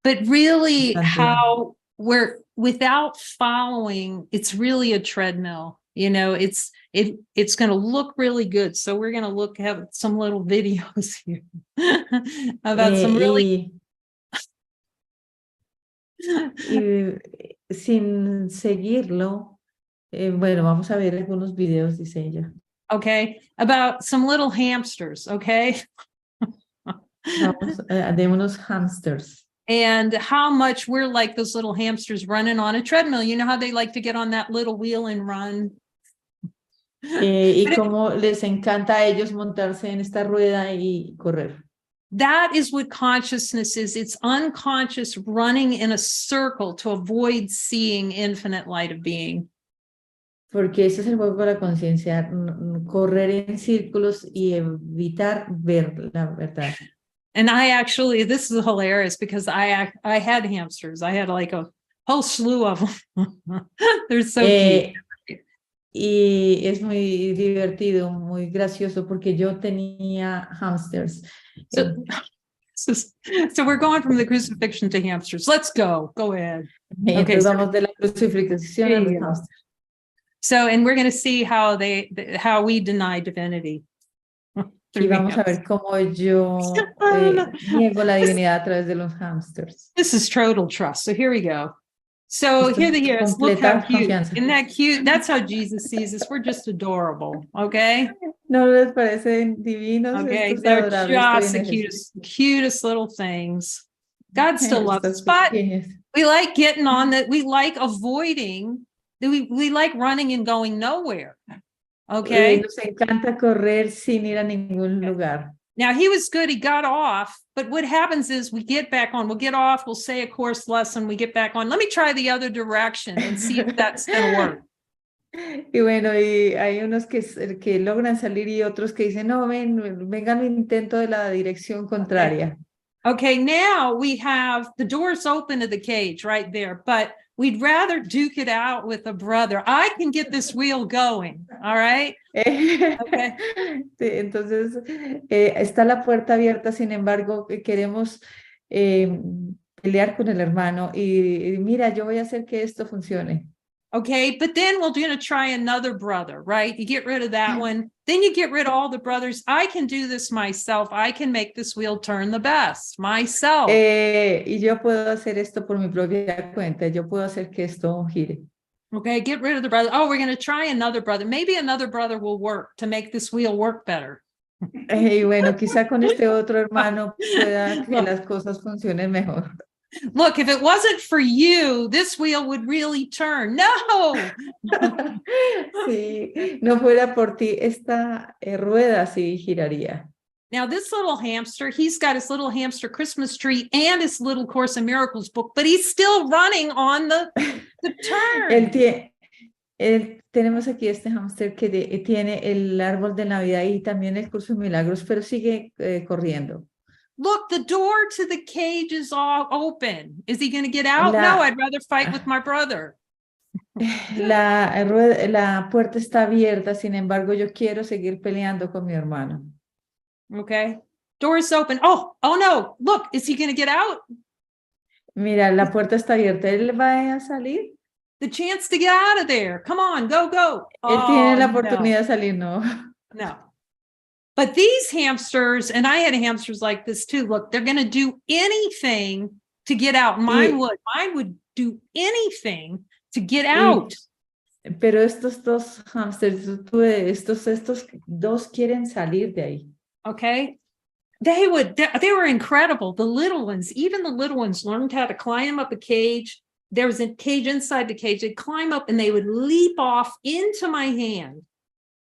But really how we're without following, it's really a treadmill. You know, it's going to look really good. So we're going to have some little videos here about some really. Y sin seguirlo, bueno, vamos a ver algunos videos, dice ella. Okay, about some little hamsters, okay? Vamos, de unos hamsters. And how much we're like those little hamsters running on a treadmill. You know how they like to get on that little wheel and run? Y cómo les encanta a ellos montarse en esta rueda y correr. That is what consciousness is. It's unconscious running in a circle to avoid seeing infinite light of being. Porque ese es el juego de la conciencia, correr en círculos y evitar ver la verdad. And I actually, this is hilarious because I had hamsters. I had like a whole slew of them. They're so cute. Y es muy divertido, muy gracioso porque yo tenía hamsters. So we're going from the crucifixion to hamsters. Let's go. Go ahead. Y Okay, entonces so vamos de la crucifixión there a you los go. hamsters. So, and we're going to see how we deny divinity. Y vamos a ver cómo yo niego la divinidad a través de los hamsters. This is total trust. So here we go. So Esto here es he is. Look how completa cute. confianza. Isn't that cute? That's how Jesus sees us. We're just adorable. Okay. ¿No les parecen divinos Okay. estos They're adorables que just the vienen de Jesús? cutest little things. God still loves us, Estas but pequeñas. we like getting on that. We like avoiding. We like running and going nowhere. Okay. Nos encanta correr sin ir a ningún lugar. Now he was good. He got off, but what happens is we get back on. We'll get off. We'll say a course lesson. We get back on. Let me try the other direction and see if that's going to work. Y bueno, y hay unos que logran salir y otros que dicen, no, vengan un intento de la dirección contraria. Okay, now we have the doors open to the cage right there, but we'd rather duke it out with a brother. I can get this wheel going, all right? Okay. Sí, entonces, está la puerta abierta, sin embargo, queremos pelear con el hermano y mira, yo voy a hacer que esto funcione. Okay, but then we're going to try another brother, right? You get rid of that one. Then you get rid of all the brothers. I can do this myself. I can make this wheel turn the best myself. Y yo puedo hacer esto por mi propia cuenta. Yo puedo hacer que esto gire. Okay, get rid of the brother. Oh, we're going to try another brother. Maybe another brother will work to make this wheel work better. Y bueno, quizá con este otro hermano pueda que las cosas funcionen mejor. Look, if it wasn't for you, this wheel would really turn. No. Si no fuera por ti, esta rueda sí giraría. Now, this little hamster, he's got his little hamster Christmas tree and his little Course in Miracles book, but he's still running on the turn. Tenemos aquí este hámster que tiene el árbol de Navidad y también el curso de milagros, pero sigue corriendo. Look, the door to the cage is all open. Is he going to get out? No, I'd rather fight with my brother. La puerta está abierta, sin embargo, yo quiero seguir peleando con mi hermano. Okay. Door is open. Oh no. Look, is he going to get out? Mira, la puerta está abierta. ¿Él va a salir? The chance to get out of there. Come on, go. Él tiene la oportunidad de salir, no. No. But these hamsters, and I had hamsters like this too, look, they're going to do anything to get out. Mine would do anything to get out. Pero estos dos hamsters, estos dos quieren salir de ahí. Okay. They were incredible. The little ones, even the little ones learned how to climb up a cage. There was a cage inside the cage. They'd climb up and they would leap off into my hand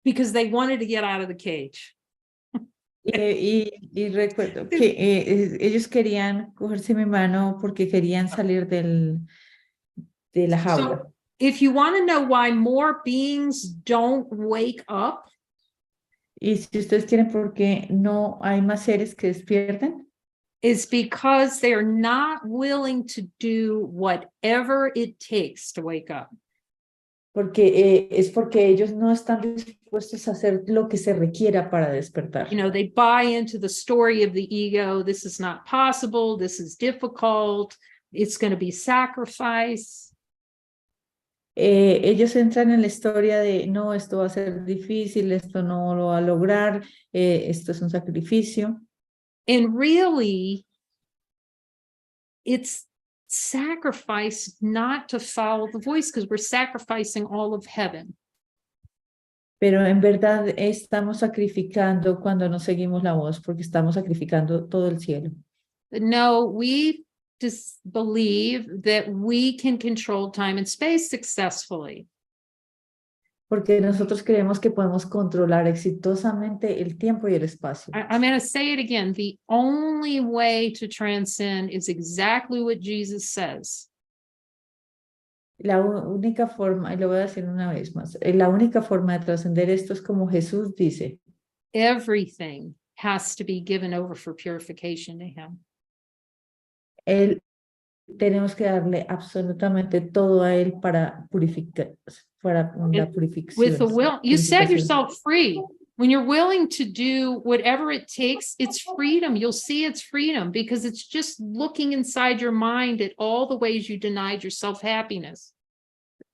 because they wanted to get out of the cage. Y recuerdo que ellos querían cogerse mi mano porque querían salir de la jaula. So, if you want to know why more beings don't wake up, y si ustedes quieren por qué no hay más seres que despierten, is because they are not willing to do whatever it takes to wake up. Porque es porque ellos no están dispuestos a hacer lo que se requiera para despertar. You know, they buy into the story of the ego. This is not possible. This is difficult. It's going to be sacrifice. Ellos entran en la historia de no, esto va a ser difícil, esto no lo va a lograr, esto es un sacrificio. And really, it's sacrifice not to follow the voice because we're sacrificing all of heaven. Pero en verdad estamos sacrificando cuando no seguimos la voz porque estamos sacrificando todo el cielo. No, we just believe that we can control time and space successfully. Porque nosotros creemos que podemos controlar exitosamente el tiempo y el espacio. I'm going to say it again. The only way to transcend is exactly what Jesus says. La única forma, y lo voy a decir una vez más, la única forma de trascender esto es como Jesús dice. Everything has to be given over for purification to him. Tenemos que darle absolutamente todo a él para purificar, para la purificación. With the will, you set yourself free When you're willing to do whatever it takes, it's freedom. You'll see it's freedom because it's just looking inside your mind at all the ways you denied yourself happiness.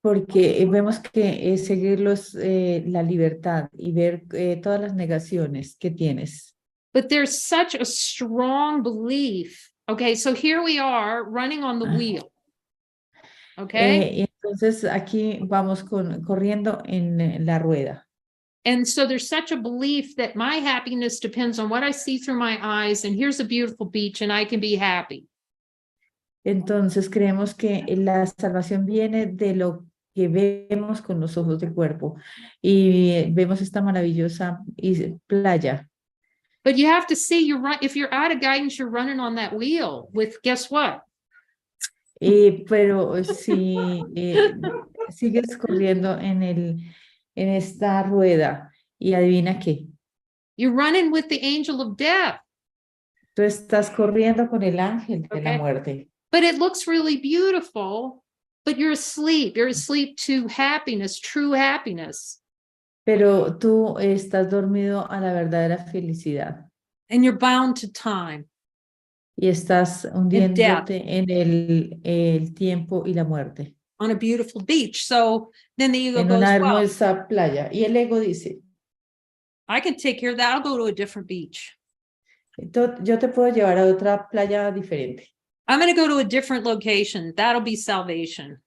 Porque vemos que seguirlo es la libertad y ver todas las negaciones que tienes. But there's such a strong belief. Okay, so here we are running on the wheel. Okay. Y entonces aquí vamos corriendo en la rueda. And so there's such a belief that my happiness depends on what I see through my eyes, and here's a beautiful beach and I can be happy. Entonces creemos que la salvación viene de lo que vemos con los ojos del cuerpo y vemos esta maravillosa playa. But you have to see, if you're out of guidance, you're running on that wheel with, guess what? Pero si sigues corriendo en esta rueda y adivina qué. You're running with the angel of death. Tú estás corriendo con el ángel de la Okay. muerte. But it looks really beautiful, but you're asleep. You're asleep to happiness, true happiness. Pero tú estás dormido a la verdadera felicidad. And you're bound to time. Y estás hundiéndote en el tiempo y la muerte. On a beautiful beach. So then the ego En goes, una well, hermosa playa. Y el ego dice, I can take care of that. I'll go to a different beach. yo te puedo llevar a otra playa diferente. I'm going to go to a different location. That'll be salvation.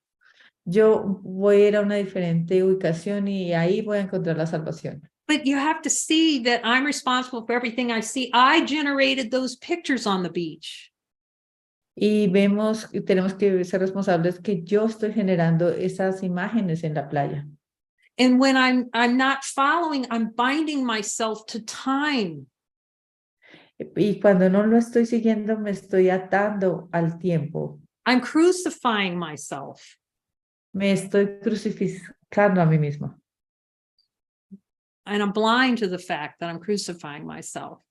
Yo voy a ir a una diferente ubicación y ahí voy a encontrar la salvación. But you have to see that I'm responsible for everything I see. I generated those pictures on the beach. Y tenemos que ser responsables que yo estoy generando esas imágenes en la playa. And when I'm not following, I'm binding myself to time. Y cuando no lo estoy siguiendo, me estoy atando al tiempo. I'm crucifying myself. Me estoy crucificando a mí misma. And I'm blind to the fact that I'm crucifying myself.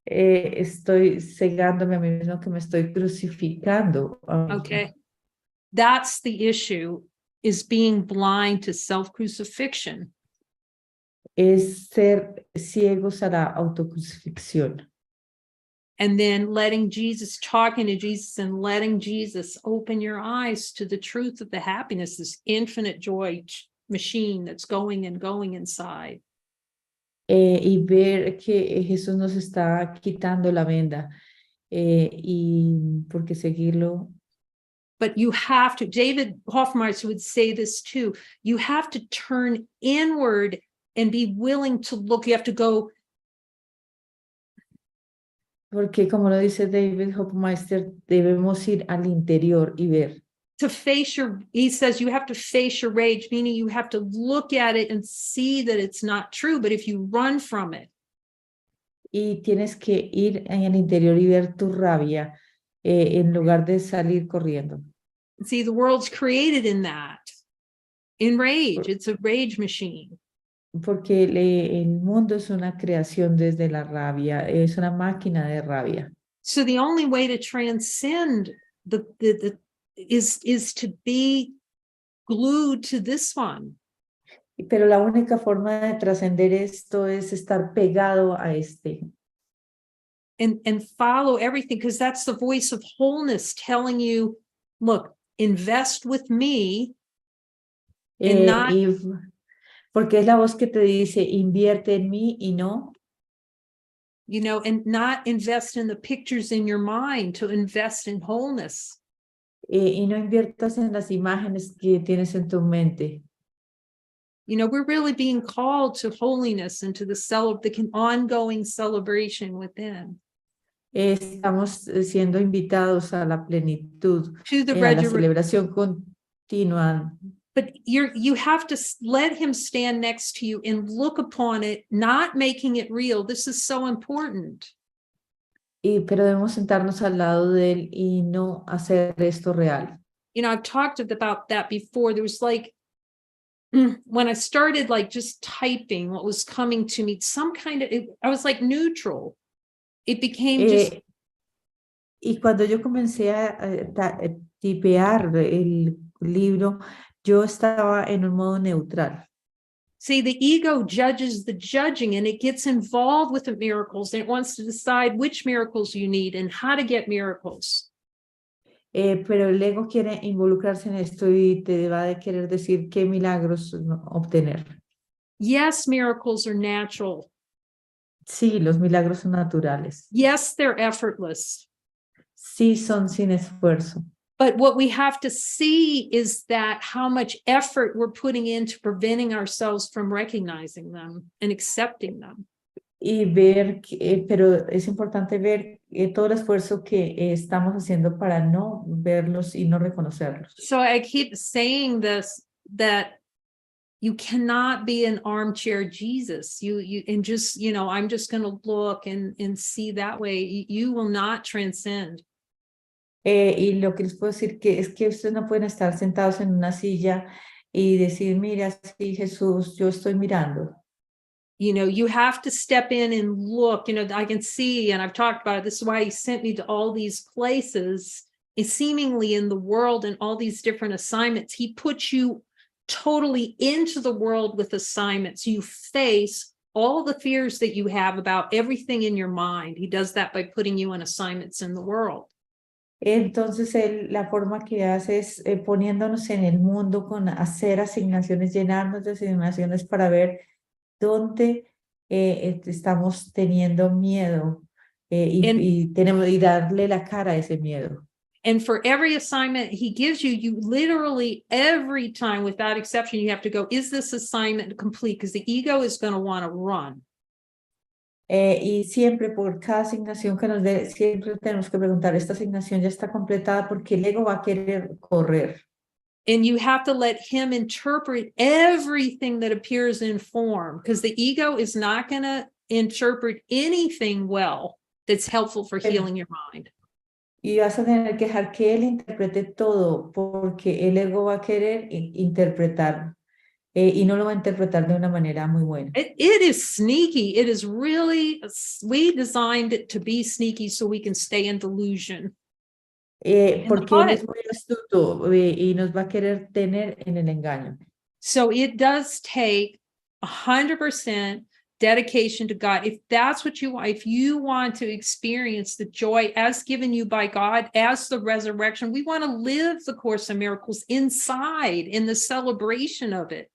Estoy cegándome a mí mismo que me estoy crucificando a mí mismo. Okay. That's the issue, is being blind to self-crucifixion. Es ser ciegos a la autocrucifixión. And then talking to Jesus and letting Jesus open your eyes to the truth of the happiness, this infinite joy machine that's going and going inside. Y ver que Jesús nos está quitando la venda y porque seguirlo. But you have to, David Hoffmeister would say this too, you have to turn inward and be willing to look. You have to go. Porque como lo dice David Hoffmeister, debemos ir al interior y ver. To face he says you have to face your rage, meaning you have to look at it and see that it's not true. But if you run from it. Y tienes que ir en el interior y ver tu rabia en lugar de salir corriendo. See, the world's created in that. In rage, it's a rage machine. Porque el mundo es una creación desde la rabia, es una máquina de rabia. So the only way to transcend is to be glued to this one. Pero la única forma de trascender esto es estar pegado a este. And follow everything, because that's the voice of wholeness telling you, look, invest with me. And not, porque es la voz que te dice, invierte en mí y no. And not invest in the pictures in your mind, to invest in wholeness. Y no inviertas en las imágenes que tienes en tu mente. We're really being called to holiness and to the ongoing celebration within. Estamos siendo invitados a la plenitud, To the a la celebración continua. But you have to let him stand next to you and look upon it, not making it real. This is so important. Pero debemos sentarnos al lado de él y no hacer esto real. I've talked about that before. There was when I started just typing what was coming to me, I was neutral. It became just. Y cuando yo comencé a tipear el libro, yo estaba en un modo neutral. See, the ego judges the judging, and it gets involved with the miracles, and it wants to decide which miracles you need and how to get miracles. Pero el ego quiere involucrarse en esto y te va a querer decir qué milagros obtener. Yes, miracles are natural. Sí, los milagros son naturales. Yes, they're effortless. Sí, son sin esfuerzo. But what we have to see is that how much effort we're putting into preventing ourselves from recognizing them and accepting them. Y ver, pero es importante ver todo el esfuerzo que estamos haciendo para no verlos y no reconocerlos. So I keep saying this, that you cannot be an armchair Jesus. And just, I'm just going to look and see that way. You will not transcend. Y lo que les puedo decir es que ustedes no pueden estar sentados en una silla y decir, mira, sí, Jesús, yo estoy mirando. You have to step in and look. I can see, and I've talked about it. This is why he sent me to all these places, seemingly in the world, and all these different assignments. He puts you totally into the world with assignments. You face all the fears that you have about everything in your mind. He does that by putting you on assignments in the world. Entonces, la forma que hace es poniéndonos en el mundo con hacer asignaciones, llenarnos de asignaciones para ver dónde estamos teniendo miedo y darle la cara a ese miedo. And for every assignment he gives you, you literally every time, without exception, you have to go, is this assignment complete? Because the ego is going to want to run. Y siempre por cada asignación que nos dé, siempre tenemos que preguntar, ¿esta asignación ya está completada? Porque el ego va a querer correr. And you have to let him interpret everything that appears in form, because the ego is not going to interpret anything well that's helpful for healing your mind. Y vas a tener que dejar que él interprete todo, porque el ego va a querer interpretar y no lo va a interpretar de una manera muy buena. It is sneaky. It is really, we designed it to be sneaky so we can stay in delusion. Porque él es muy astuto y nos va a querer tener en el engaño. So it does take 100% dedication to God. If that's what you want, if you want to experience the joy as given you by God, as the resurrection, we want to live the Course of Miracles inside, in the celebration of it.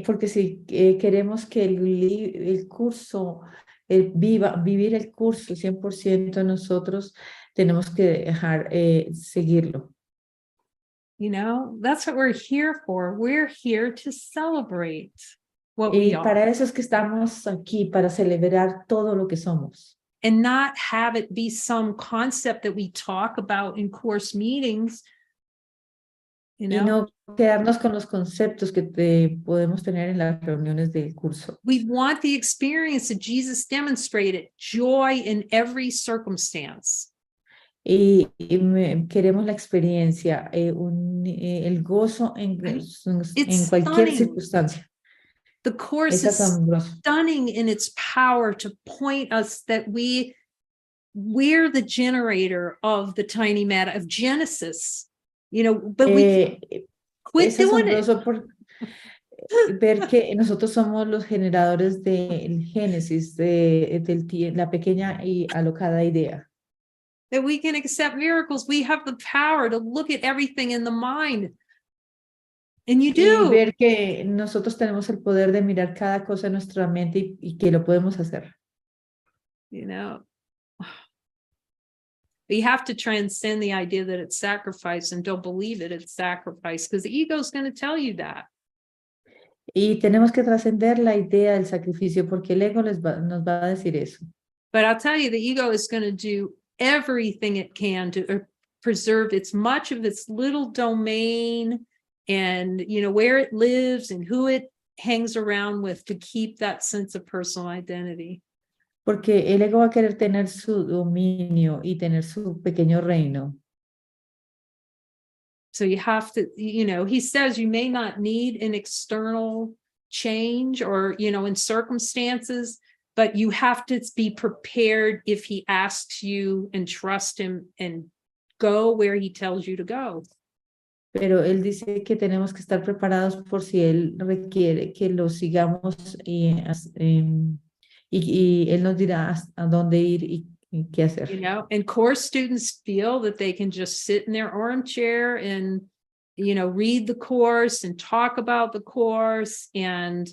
Porque si queremos que el curso, vivir el curso 100%, nosotros tenemos que dejar seguirlo. That's what we're here for. We're here to celebrate what we are. Para eso es que estamos aquí, para celebrar todo lo que somos. And not have it be some concept that we talk about in course meetings. Y no quedarnos con los conceptos que podemos tener en las reuniones del curso. We want the experience that Jesus demonstrated, joy in every circumstance. Y queremos la experiencia, el gozo en cualquier circunstancia. The Course is stunning in its power to point us that we're the generator of the tiny matter, of Genesis. But we quit doing it. Ver que nosotros somos los generadores del Génesis, de la pequeña y alocada idea. That we can accept miracles. We have the power to look at everything in the mind. And you do. Y ver que nosotros tenemos el poder de mirar cada cosa en nuestra mente y que lo podemos hacer. We have to transcend the idea that it's sacrifice and don't believe it's sacrifice, because the ego is going to tell you that. Y tenemos que trascender la idea del sacrificio porque el ego nos va a decir eso. But I'll tell you, the ego is going to do everything it can to preserve much of its little domain and, where it lives and who it hangs around with, to keep that sense of personal identity. Porque el ego va a querer tener su dominio y tener su pequeño reino. So you have to, he says you may not need an external change or, in circumstances, but you have to be prepared if he asks you, and trust him and go where he tells you to go. pero él dice que tenemos que estar preparados por si él requiere que lo sigamos y él nos dirá a dónde ir y qué hacer. You know, and course students feel that they can just sit in their armchair and, you know, read the course and talk about the course. And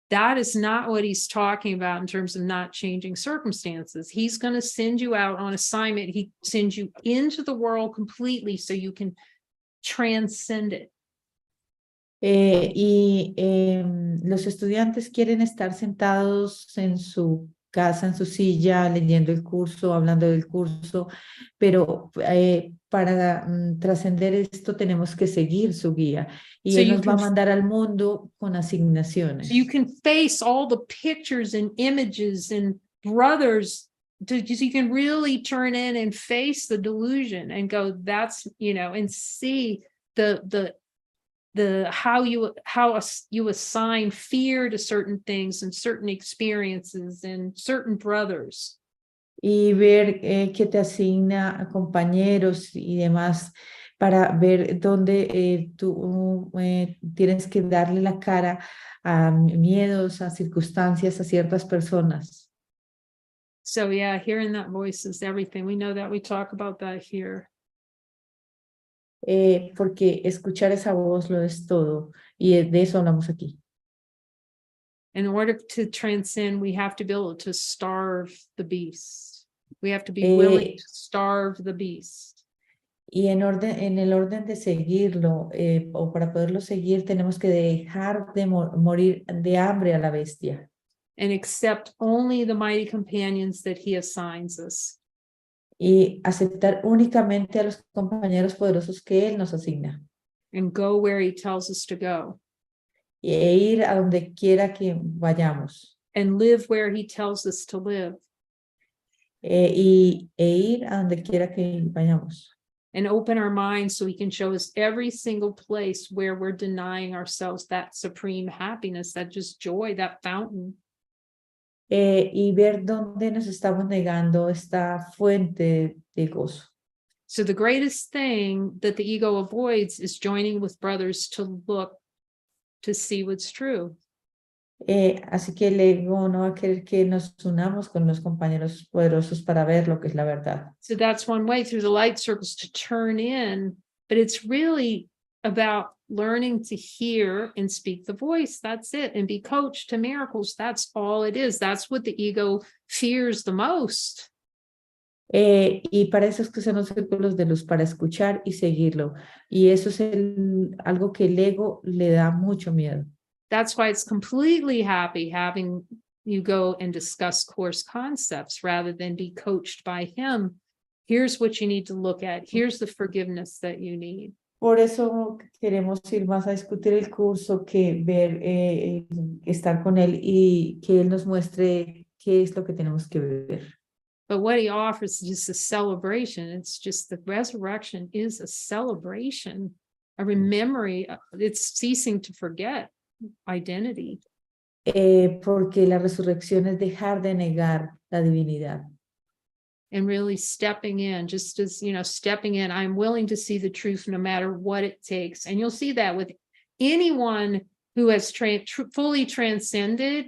that is not what he's talking about in terms of not changing circumstances. He's going to send you out on assignment. He sends you into the world completely so you can transcend it. Los estudiantes quieren estar sentados en su casa, en su silla, leyendo el curso, hablando del curso, pero para trascender esto tenemos que seguir su guía y So él you nos va a can mandar al mundo con So you asignaciones. can face all the pictures and images and brothers so you can really turn in and face the delusion and go, that's, you know, and see the how you assign fear to certain things and certain experiences and certain brothers. Y ver que te asigna a compañeros y demás para ver dónde tú tienes que darle la cara a miedos, a circunstancias, a ciertas personas. So yeah, hearing that voice is everything. We know that. We talk about that here. Porque escuchar esa voz lo es todo y de eso hablamos aquí. In order to transcend, we have to be able to starve the beast. We have to be willing to starve the beast. Y en el orden de seguirlo, o para poderlo seguir, tenemos que dejar de morir de hambre a la bestia. And accept only the mighty companions that he assigns us. Y aceptar únicamente a los compañeros poderosos que él nos asigna. And go where he tells us to go. E ir a donde quiera que vayamos. And live where he tells us to live. E ir a donde quiera que vayamos. And open our minds so he can show us every single place where we're denying ourselves that supreme happiness, that just joy, that fountain. Y ver dónde nos estamos negando esta fuente de gozo. So the greatest thing that the ego avoids is joining with brothers to look to see what's true. Así que el ego no va a querer que nos unamos con los compañeros poderosos para ver lo que es la verdad. So that's one way through the light circles to turn in, but it's really about learning to hear and speak the voice. That's it. And be coached to miracles. That's all it is. That's what the ego fears the most. Y para eso es que son los círculos de luz, para escuchar y seguirlo. Y eso es algo que el ego le da mucho miedo. That's why it's completely happy having you go and discuss course concepts rather than be coached by him. Here's what you need to look at. Here's the forgiveness that you need. Por eso queremos ir más a discutir el curso que ver, estar con él y que él nos muestre qué es lo que tenemos que ver. But what he offers is just a celebration. It's just the resurrection is a celebration, a memory. It's ceasing to forget identity. Porque la resurrección es dejar de negar la divinidad. And really stepping in, just as, you know, stepping in, I'm willing to see the truth no matter what it takes. And you'll see that with anyone who has fully transcended.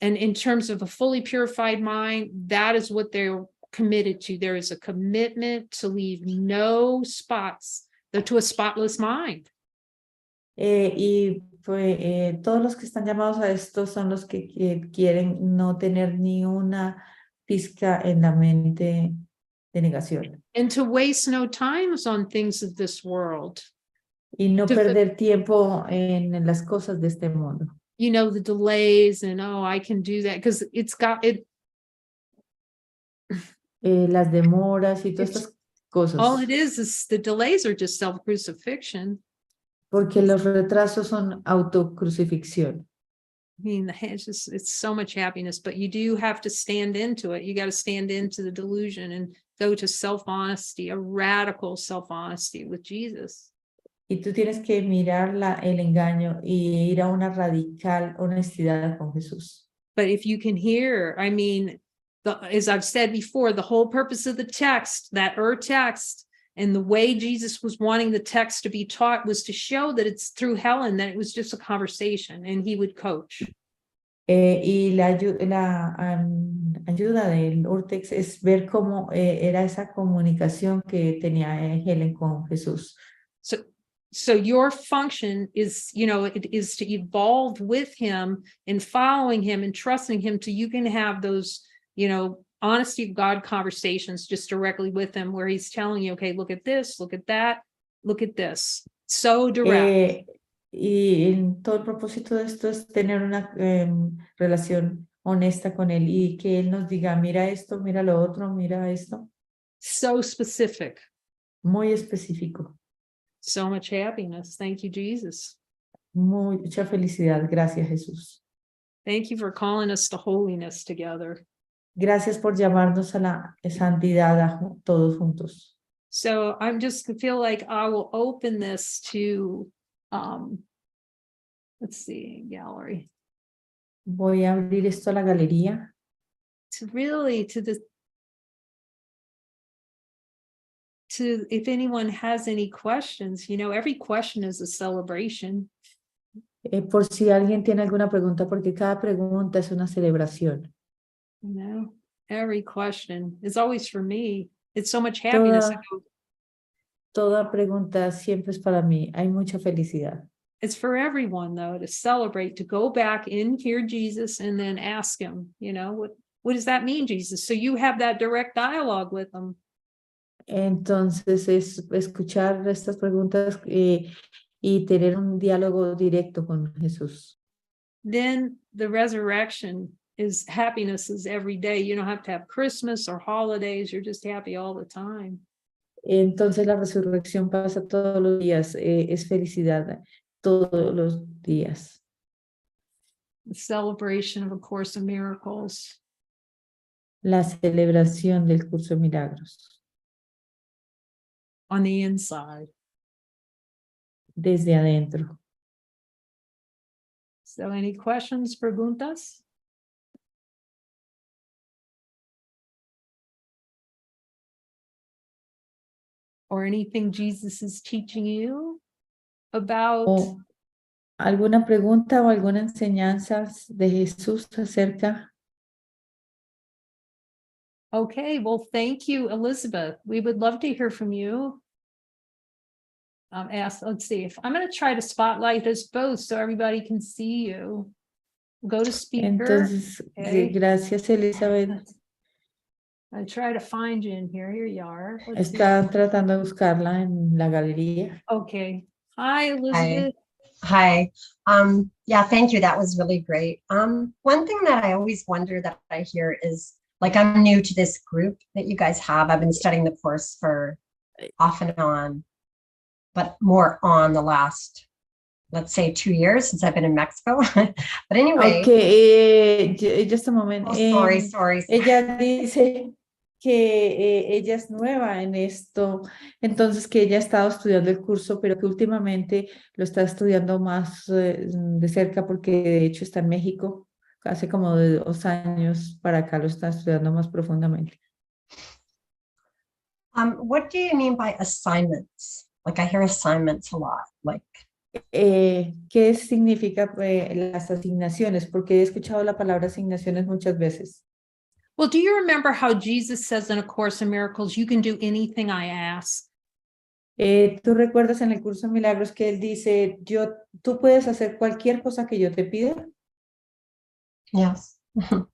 And in terms of a fully purified mind, that is what they're committed to. There is a commitment to leave no spots, to a spotless mind. Y pues todos los que están llamados a esto son los que quieren no tener ni una pizca en la mente de negación. And to waste no times on things of this world. Y no perder tiempo en las cosas de este mundo. You know, the delays and, oh, I can do that because it's got it. Las demoras y todas estas cosas. All it is the delays are just self-crucifixion. Porque los retrasos son autocrucifixión. I mean, it's so much happiness, but you do have to stand into it. You got to stand into the delusion and go to self-honesty, a radical self-honesty with Jesus. Y tú tienes que mirar el engaño y ir a una radical honestidad con Jesús. But if you can hear, I mean, as I've said before, the whole purpose of the text, that text, And the way Jesus was wanting the text to be taught was to show that it's through Helen, that it was just a conversation, and he would coach. Y ayuda del Urtex es ver cómo era esa comunicación que tenía Helen con Jesús. So your function is, it is to evolve with him and following him and trusting him till you can have those, honesty of God conversations just directly with him, where he's telling you, okay, look at this, look at that, look at this. So direct. Y en todo el propósito de esto es tener una relación honesta con él y que él nos diga, mira esto, mira lo otro, mira esto. So specific. Muy específico. So much happiness. Thank you, Jesus. Mucha felicidad. Gracias, Jesús. Thank you for calling us to holiness together. Gracias por llamarnos a la santidad todos juntos. So I'm just feel like I will open this to, let's see, gallery. Voy a abrir esto a la galería. To if anyone has any questions, every question is a celebration. Por si alguien tiene alguna pregunta, porque cada pregunta es una celebración. Every question is always for me. It's so much happiness. Toda pregunta siempre es para mí. Hay mucha felicidad. It's for everyone, though, to celebrate, to go back and hear Jesus and then ask him, what does that mean, Jesus? So you have that direct dialogue with him. Entonces es escuchar estas preguntas y tener un diálogo directo con Jesús. Then the resurrection is happiness is every day. You don't have to have Christmas or holidays. You're just happy all the time. Entonces la resurrección pasa todos los días. Es felicidad todos los días. The celebration of A Course in Miracles. La celebración del curso de milagros. On the inside. Desde adentro. So any questions, preguntas? Or anything Jesus is teaching you about? O ¿alguna pregunta o alguna enseñanza de Jesús acerca? Okay, well, thank you, Elizabeth. We would love to hear from you. Let's see, if I'm going to try to spotlight us both so everybody can see you. Go to speaker. Entonces, okay. Gracias, Elizabeth. I try to find you in here. Here you are. Está tratando de buscarla en la galería. Okay. Hi, Elizabeth. Hi. Yeah, thank you. That was really great. One thing that I always wonder that I hear is, like, I'm new to this group that you guys have. I've been studying the course for off and on, but more on the last, let's say, 2 years since I've been in Mexico. But anyway. Okay, just a moment. Oh, sorry. Ella dice que ella es nueva en esto, entonces que ella ha estado estudiando el curso, pero que últimamente lo está estudiando más de cerca porque de hecho está en México. Hace como de 2 años para acá lo está estudiando más profundamente. What do you mean by assignments? Like, I hear assignments a lot. Like, ¿qué significa las asignaciones? Porque he escuchado la palabra asignaciones muchas veces. Well, do you remember how Jesus says in A Course in Miracles, you can do anything I ask? ¿Tú recuerdas en el curso de milagros que él dice, tú puedes hacer cualquier cosa que yo te pida? yes.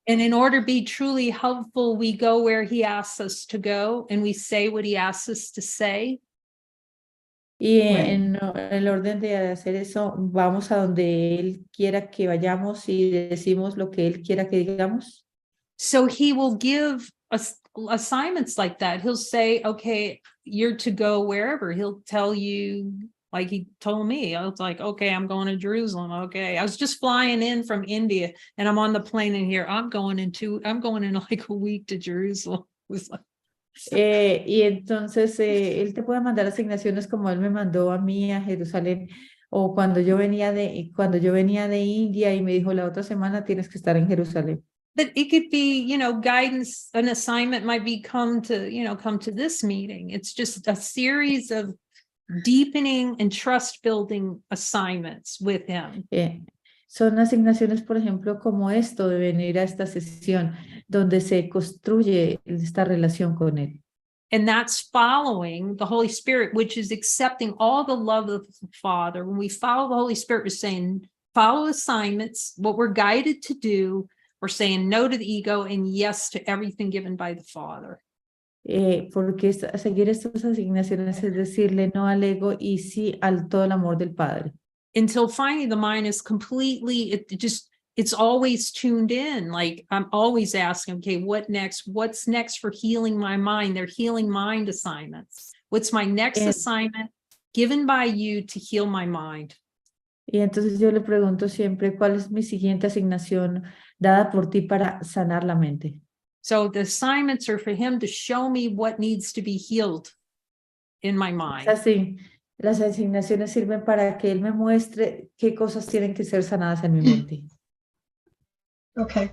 And in order to be truly helpful, we go where he asks us to go and we say what he asks us to say. Y en el orden de hacer eso, vamos a donde él quiera que vayamos y decimos lo que él quiera que digamos. So he will give us assignments like that. He'll say, okay, you're to go wherever. He'll tell you, like he told me, I was like, okay, I'm going to Jerusalem. Okay. I was just flying in from India and I'm on the plane in here. I'm going in like a week to Jerusalem. It was like, y entonces él te puede mandar asignaciones como él me mandó a mí a Jerusalén, o cuando yo venía de India y me dijo la otra semana tienes que estar en Jerusalén. But it could be, guidance, an assignment might be come to this meeting. It's just a series of deepening and trust building assignments with him. Son asignaciones, por ejemplo, como esto de venir a esta sesión donde se construye esta relación con él. And that's following the Holy Spirit, which is accepting all the love of the Father. When we follow the Holy Spirit, we're saying, follow assignments, what we're guided to do. We're saying no to the ego and yes to everything given by the Father. Porque seguir estas asignaciones es decirle no al ego y sí al todo el amor del Padre. Until finally the mind is completely, it's always tuned in. Like I'm always asking, okay, what next? What's next for healing my mind? They're healing mind assignments. What's my next assignment given by you to heal my mind? Y entonces yo le pregunto siempre, ¿cuál es mi siguiente asignación dada por ti para sanar la mente? So the assignments are for him to show me what needs to be healed in my mind. Así, las asignaciones sirven para que él me muestre qué cosas tienen que ser sanadas en mi mente. Okay.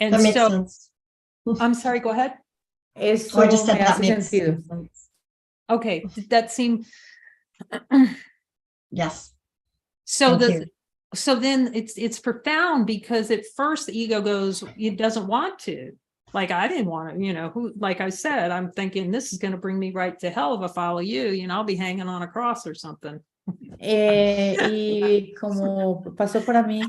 And That makes so, sense. I'm sorry, go ahead. Eso I just said me that hace makes sentido. sense. Okay, did that seem? Yes. So Thank you. so then it's profound because at first the ego goes, it doesn't want to. Like I didn't want to, like I said, I'm thinking this is going to bring me right to hell if I follow you, I'll be hanging on a cross or something. Y como pasó para mí,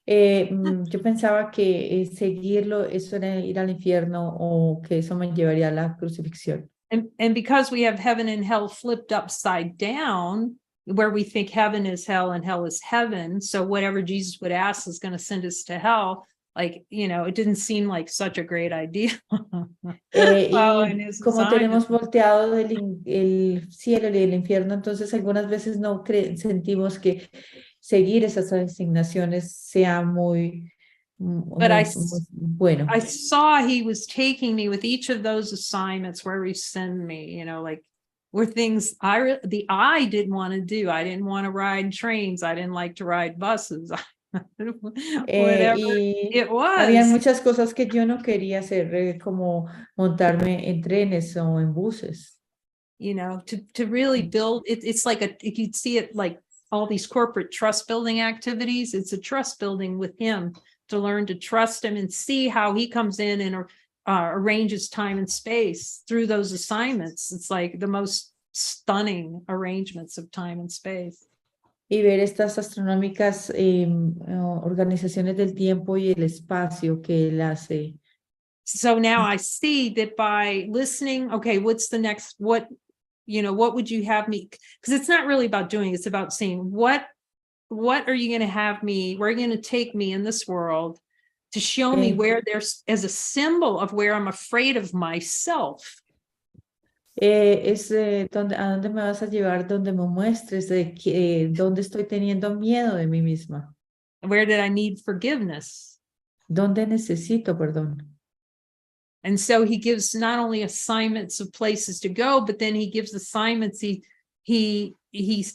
yo pensaba que seguirlo, eso era ir al infierno o que eso me llevaría a la crucifixión. And because we have heaven and hell flipped upside down, where we think heaven is hell and hell is heaven, so whatever Jesus would ask is going to send us to hell. Like, it didn't seem like such a great idea. Y como tenemos volteado el cielo y el infierno, entonces algunas veces no sentimos que seguir esas asignaciones sea muy bueno. I saw he was taking me with each of those assignments where he sent me, like were things the I didn't want to do. I didn't want to ride trains. I didn't like to ride buses. Whatever it was. Había muchas cosas que yo no quería hacer, como montarme en trenes o en buses. To really build it's like you'd see it like all these corporate trust building activities. It's a trust building with him to learn to trust him and see how he comes in and arranges time and space through those assignments. It's like the most stunning arrangements of time and space. Y ver estas astronómicas organizaciones del tiempo y el espacio que él hace. So now I see that by listening, okay, what's the next, what would you have me, because it's not really about doing, it's about saying, what are you going to have me, where are you going to take me in this world to show me where there's, as a symbol of where I'm afraid of myself. Es a dónde me vas a llevar, donde me muestres de dónde estoy teniendo miedo de mí misma. Where did I need forgiveness? ¿Dónde necesito perdón? And so he gives not only assignments of places to go, but then he gives assignments. He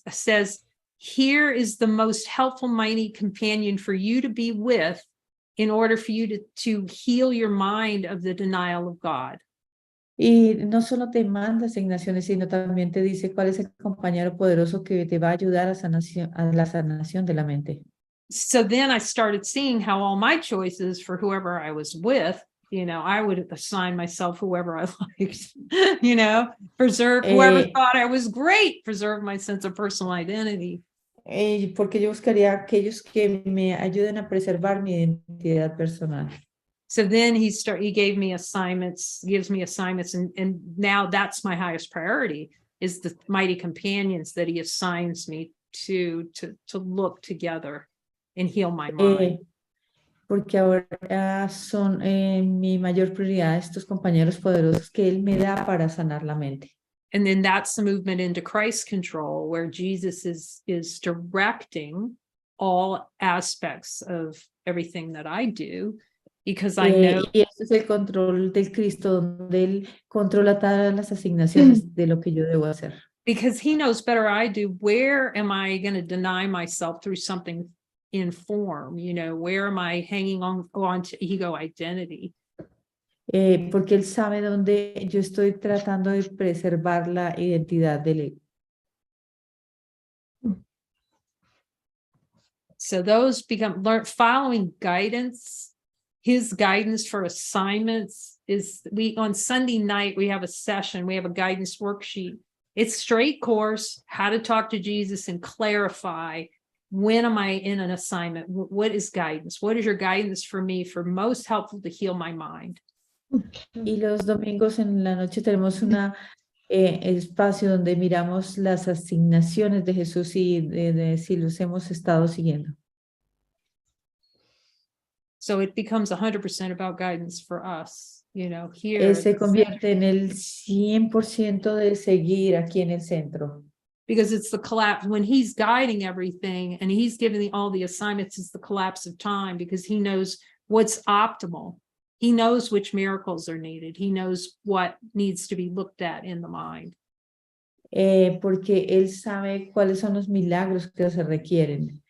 says, here is the most helpful, mighty companion for you to be with in order for you to heal your mind of the denial of God. Y no solo te manda asignaciones, sino también te dice cuál es el compañero poderoso que te va a ayudar a la sanación de la mente. So then I started seeing how all my choices for whoever I was with, I would assign myself whoever I liked, preserve whoever thought I was great, preserve my sense of personal identity. Porque yo buscaría aquellos que me ayuden a preservar mi identidad personal. So then he gives me assignments, and now that's my highest priority, is the mighty companions that he assigns me to look together and heal my mind. Porque ahora son mi mayor prioridad estos compañeros poderosos que él me da para sanar la mente. And then that's the movement into Christ control, where Jesus is directing all aspects of everything that I do. Because I know, y este es el control del Cristo, donde él controla todas las asignaciones de lo que yo debo hacer. Because he knows better I do, where am I going to deny myself through something inform, where am I hanging on to ego identity? Porque él sabe dónde yo estoy tratando de preservar la identidad del ego. So those become following guidance. His guidance for assignments is on Sunday night, we have a session, we have a guidance worksheet. It's straight course, how to talk to Jesus and clarify, when am I in an assignment? What is guidance? What is your guidance for me for most helpful to heal my mind? Y los domingos en la noche tenemos un espacio donde miramos las asignaciones de Jesús y de si los hemos estado siguiendo. So it becomes 100% about guidance for us, here. Se convierte en el 100% de seguir aquí en el centro. Because it's the collapse, when he's guiding everything and he's giving all the assignments, it's the collapse of time, because he knows what's optimal. He knows which miracles are needed. He knows what needs to be looked at in the mind. Porque él sabe cuáles son los milagros que se requieren.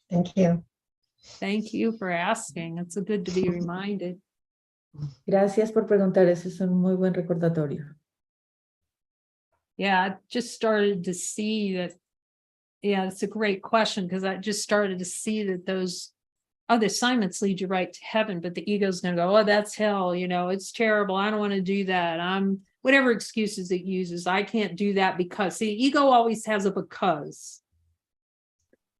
Thank you. Thank you for asking. It's good to be reminded. Gracias por preguntar. Eso es un muy buen recordatorio. Yeah, I just started to see that. Yeah, it's a great question, because I just started to see that those other assignments lead you right to heaven, but the ego's going to go, oh, that's hell. It's terrible. I don't want to do that. Whatever excuses it uses. I can't do that because, see, ego always has a because.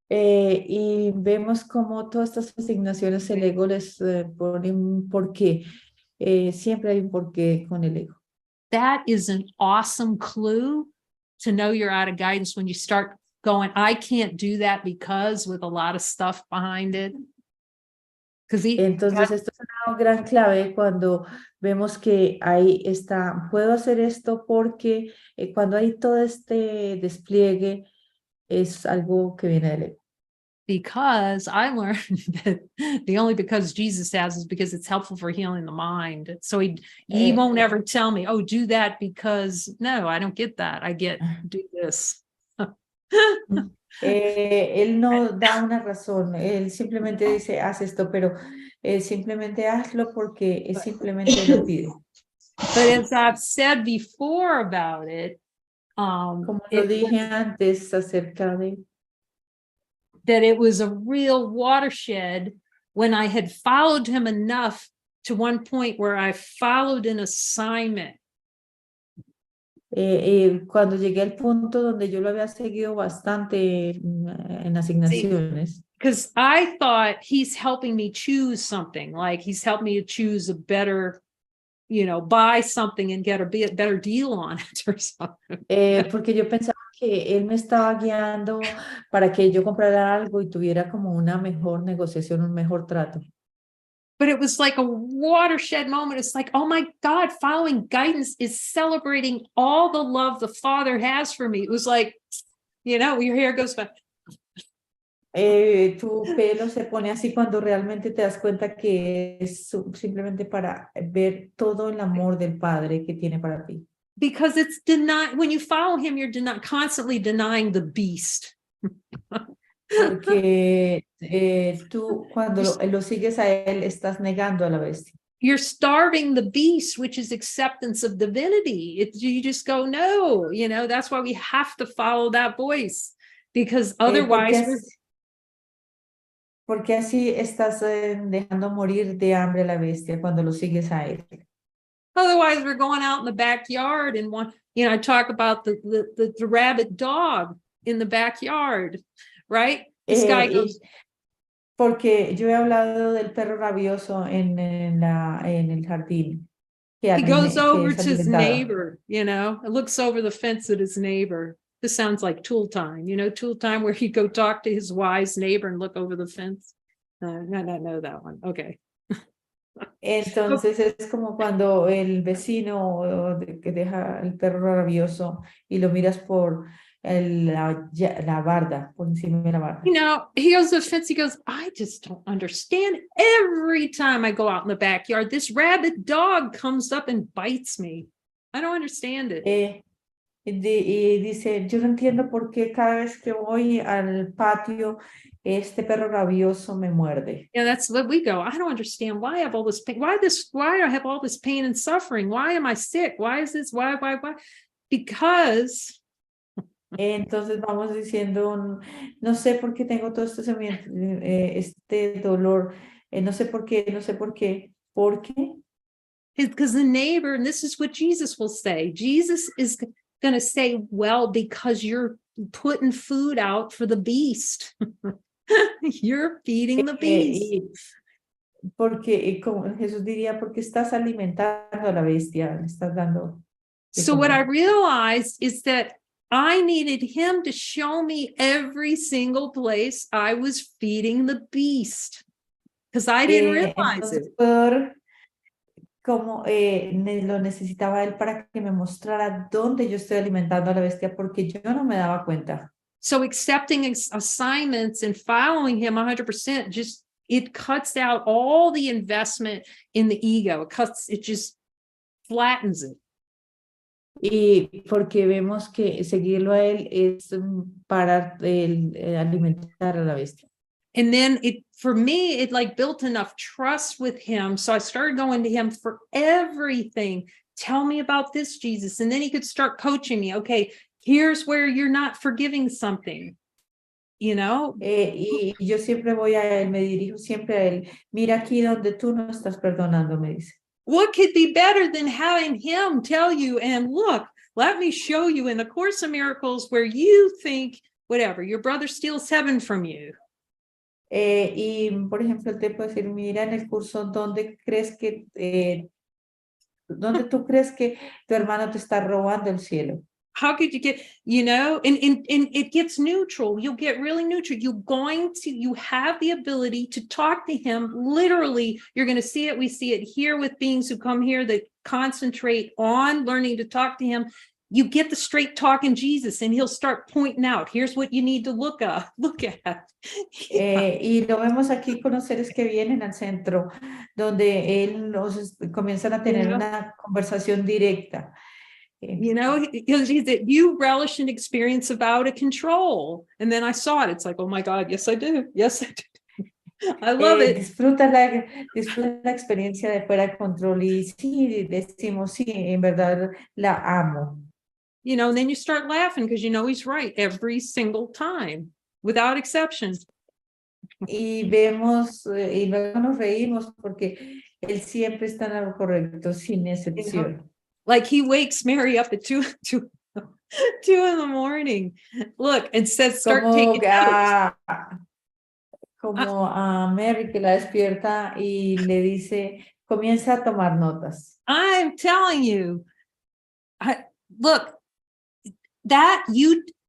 Y vemos cómo todas estas asignaciones el ego les pone un porqué. Siempre hay un porqué con el ego. That is an awesome clue to know you're out of guidance when you start going, I can't do that because, with a lot of stuff behind it. Entonces esto es una gran clave cuando vemos que ahí está, puedo hacer esto porque cuando hay todo este despliegue es algo que viene del ego. Because I learned that the only because Jesus has is because it's helpful for healing the mind. So he won't ever tell me, oh, do that because, no, I don't get that. I get, do this. Él no da una razón, él simplemente dice, haz esto, pero simplemente hazlo porque simplemente lo pide. But as I've said before about it, como lo dije antes acerca de that it was a real watershed when I had followed him enough to one point where I followed an assignment. Cuando llegué al punto donde yo lo había seguido bastante en asignaciones. Because I thought he's helping me choose something, like he's helped me to choose a better, buy something and get a better deal on it or something. Porque yo pensaba que él me estaba guiando para que yo comprara algo y tuviera como una mejor negociación, un mejor trato. But it was like a watershed moment. It's like, oh my God, following guidance is celebrating all the love the Father has for me. It was like, your hair goes back. Tu pelo se pone así cuando realmente te das cuenta que es simplemente para ver todo el amor del Padre que tiene para ti. Because it's when you follow him, you're constantly denying the beast. Porque tú cuando lo sigues a él estás negando a la bestia. You're starving the beast, which is acceptance of divinity. You just go, no, that's why we have to follow that voice, because otherwise porque así estás dejando morir de hambre a la bestia cuando lo sigues a él. Otherwise, we're going out in the backyard and I talk about the rabid dog in the backyard, right? This guy goes. Porque yo he hablado del perro rabioso en el jardín. He goes over to his neighbor, looks over the fence at his neighbor. This sounds like Tool Time, Tool Time, where he'd go talk to his wise neighbor and look over the fence. I don't know that one. Okay. Entonces es como cuando el vecino que deja el perro rabioso y lo miras por la barda, por encima de la barda. You know, he goes to the fence, he goes, I just don't understand. Every time I go out in the backyard, this rabid dog comes up and bites me. I don't understand it. Y dice, yo no entiendo por qué cada vez que voy al patio, este perro rabioso me muerde. Yeah, that's what we go. I don't understand why I have all this pain. Why do I have all this pain and suffering? Why am I sick? Why is this? Why? Because Entonces vamos diciendo, no sé por qué tengo todo este dolor, no sé por qué, porque because the neighbor, and this is what Jesus will say. Jesus is going to say, well, because you're putting food out for the beast. You're feeding the beast. Porque, como Jesús diría, porque estás alimentando a la bestia, le estás dando. So what I realized is that I needed him to show me every single place I was feeding the beast, because I didn't realize it. Como lo necesitaba él para que me mostrara dónde yo estoy alimentando a la bestia, porque yo no me daba cuenta. So accepting assignments and following him 100% just, it cuts out all the investment in the ego. It just flattens it. Y porque vemos que seguirlo a él es para alimentar a la bestia. And then for me, it like built enough trust with him. So I started going to him for everything. Tell me about this, Jesus. And then he could start coaching me. Okay, here's where you're not forgiving something, you know? Y yo siempre voy a él, me dirijo siempre a él. Mira aquí donde tú no estás perdonando, me dice. What could be better than having him tell you, and look, let me show you in the Course of Miracles where you think, whatever, your brother steals heaven from you. Y, por ejemplo, él te puede decir, mira en el curso, ¿dónde tú crees que tu hermano te está robando el cielo? How could you get, you know, and it gets neutral. You'll get really neutral. You have the ability to talk to him. Literally, you're going to see it. We see it here with beings who come here that concentrate on learning to talk to him. You get the straight talking Jesus, and he'll start pointing out, here's what you need to look at. Y lo vemos aquí con los seres que vienen al centro, donde él comienzan a tener una conversación directa. You know, you relish an experience of out of control. And then I saw it. It's like, oh my God, yes, I do. Yes, I do. I love it. Disfruta la experiencia de fuera de control. Y sí, decimos, sí, en verdad la amo. You know, and then you start laughing because you know he's right every single time, without exception. Y vemos, y luego nos reímos porque él siempre está en lo correcto, sin excepción. Like he wakes Mary up at 2 in the morning. Look, and says, start taking notes. Como a Mary que la despierta y le dice, comienza a tomar notas. I'm telling you, look,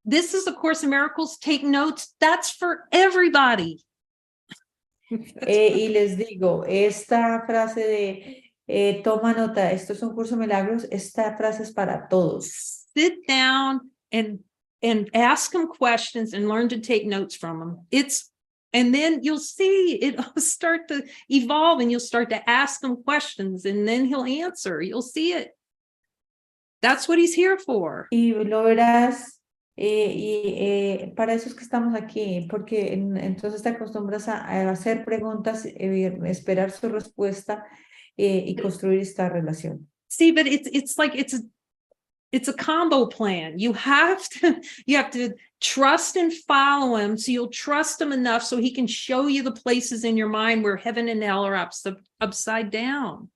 this is a Course in Miracles, take notes. That's for everybody. Y les digo, esta frase de toma nota, esto es un curso de milagros, esta frase es para todos. Sit down and ask them questions and learn to take notes from them. And then you'll see it'll start to evolve, and you'll start to ask him questions, and then he'll answer. You'll see it. That's what he's here for. Y lo verás, para eso es que estamos aquí, porque entonces te acostumbras a hacer preguntas, esperar su respuesta y construir esta relación. See, but it's like it's a combo plan. You have to trust and follow him, so you'll trust him enough so he can show you the places in your mind where heaven and hell are upside down.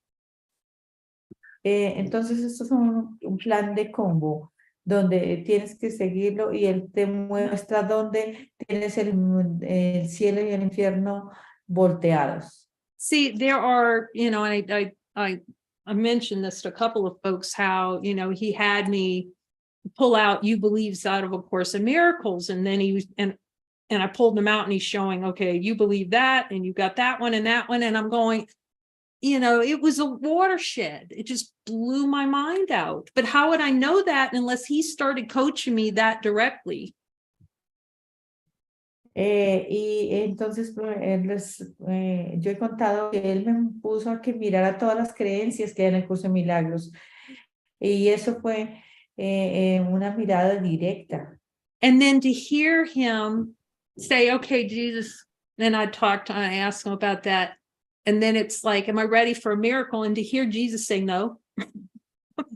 Entonces esto es un plan de combo donde tienes que seguirlo y él te muestra dónde tienes el cielo y el infierno volteados. See, there are, you know, and I mentioned this to a couple of folks, how, you know, he had me pull out "You Believes" out of A Course in Miracles, and then and I pulled them out, and he's showing, okay, you believe that, and you got that one, and I'm going, it was a watershed. It just blew my mind out. But how would I know that unless he started coaching me that directly? Y entonces yo he contado que él me puso a que mirara todas las creencias que hay en el curso de milagros. Y eso fue una mirada directa. And then to hear him say, okay, Jesus, then I ask him about that. And then it's like, am I ready for a miracle? And to hear Jesus say no,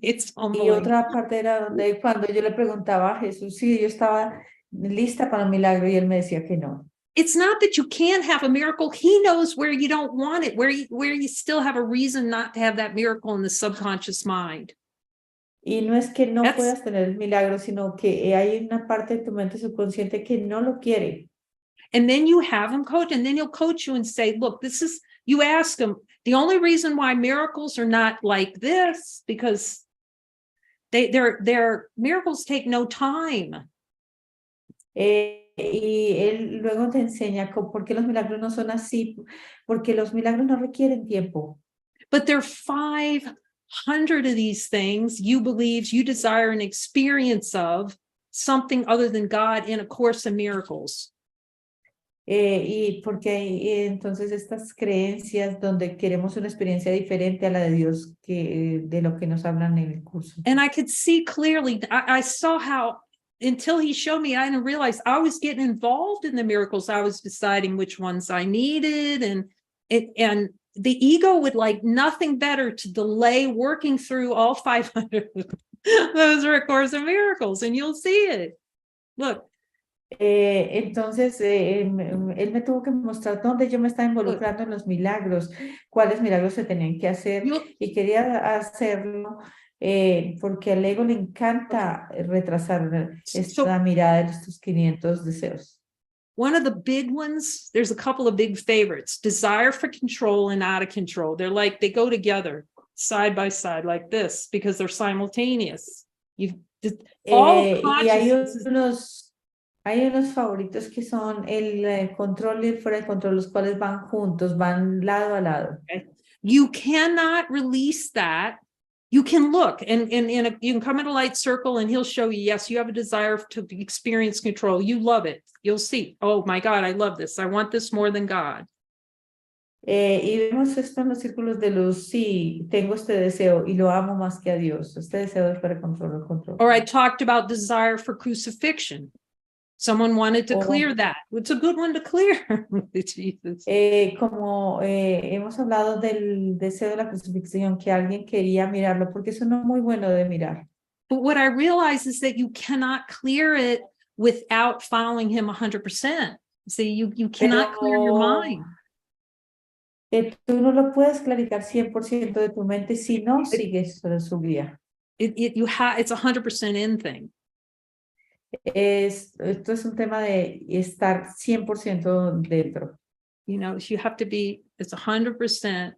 it's Y humbling. otra parte era donde cuando yo le preguntaba a Jesús si yo estaba lista para un milagro y él me decía que no. It's not that you can't have a miracle. He knows where you don't want it, where you still have a reason not to have that miracle in the subconscious mind. Y no es que no puedas tener el milagro, sino que hay una parte de tu mente subconsciente que no lo quiere. And then you have him coach, and then he'll coach you and say, look, you ask him, the only reason why miracles are not like this, because their miracles take no time. Y él luego te enseña por qué los milagros no son así, porque los milagros no requieren tiempo. But there are 500 of these things you believe you desire an experience of something other than God in A Course in Miracles. Y porque hay entonces estas creencias donde queremos una experiencia diferente a la de Dios de lo que nos hablan en el curso. And I could see clearly, I saw how, until he showed me, I didn't realize I was getting involved in the miracles. I was deciding which ones I needed, and the ego would like nothing better to delay working through all 500 those are A Course in Miracles, and you'll see it. Look. Entonces, él me tuvo que mostrar dónde yo me estaba involucrando en los milagros, cuáles milagros se tenían que hacer, y quería hacerlo porque al ego le encanta retrasar esta mirada de estos 500 deseos. One of the big ones, there's a couple of big favorites, desire for control and out of control. They go together side by side like this because they're simultaneous. Hay unos favoritos que son el control y el fuera de control, los cuales van juntos, van lado a lado. Okay. You cannot release that. You can look and you can come in a light circle and he'll show you, yes, you have a desire to experience control. You love it. You'll see, oh my God, I love this. I want this more than God. Y vemos esto en los círculos de luz. Sí, tengo este deseo y lo amo más que a Dios. Este deseo es fuera de control, el control. Or I talked about desire for crucifixion. Someone wanted to clear that. It's a good one to clear. Jesus. Como hemos hablado del deseo de la crucifixión, que alguien quería mirarlo, porque eso no es muy bueno de mirar. But what I realize is that you cannot clear it without following him 100%. See, you cannot clear your mind. Tú no lo puedes clarificar 100% de tu mente si no sigues su guía. It's a 100% in thing. Esto es un tema de estar 100% dentro. You have to be, it's 100%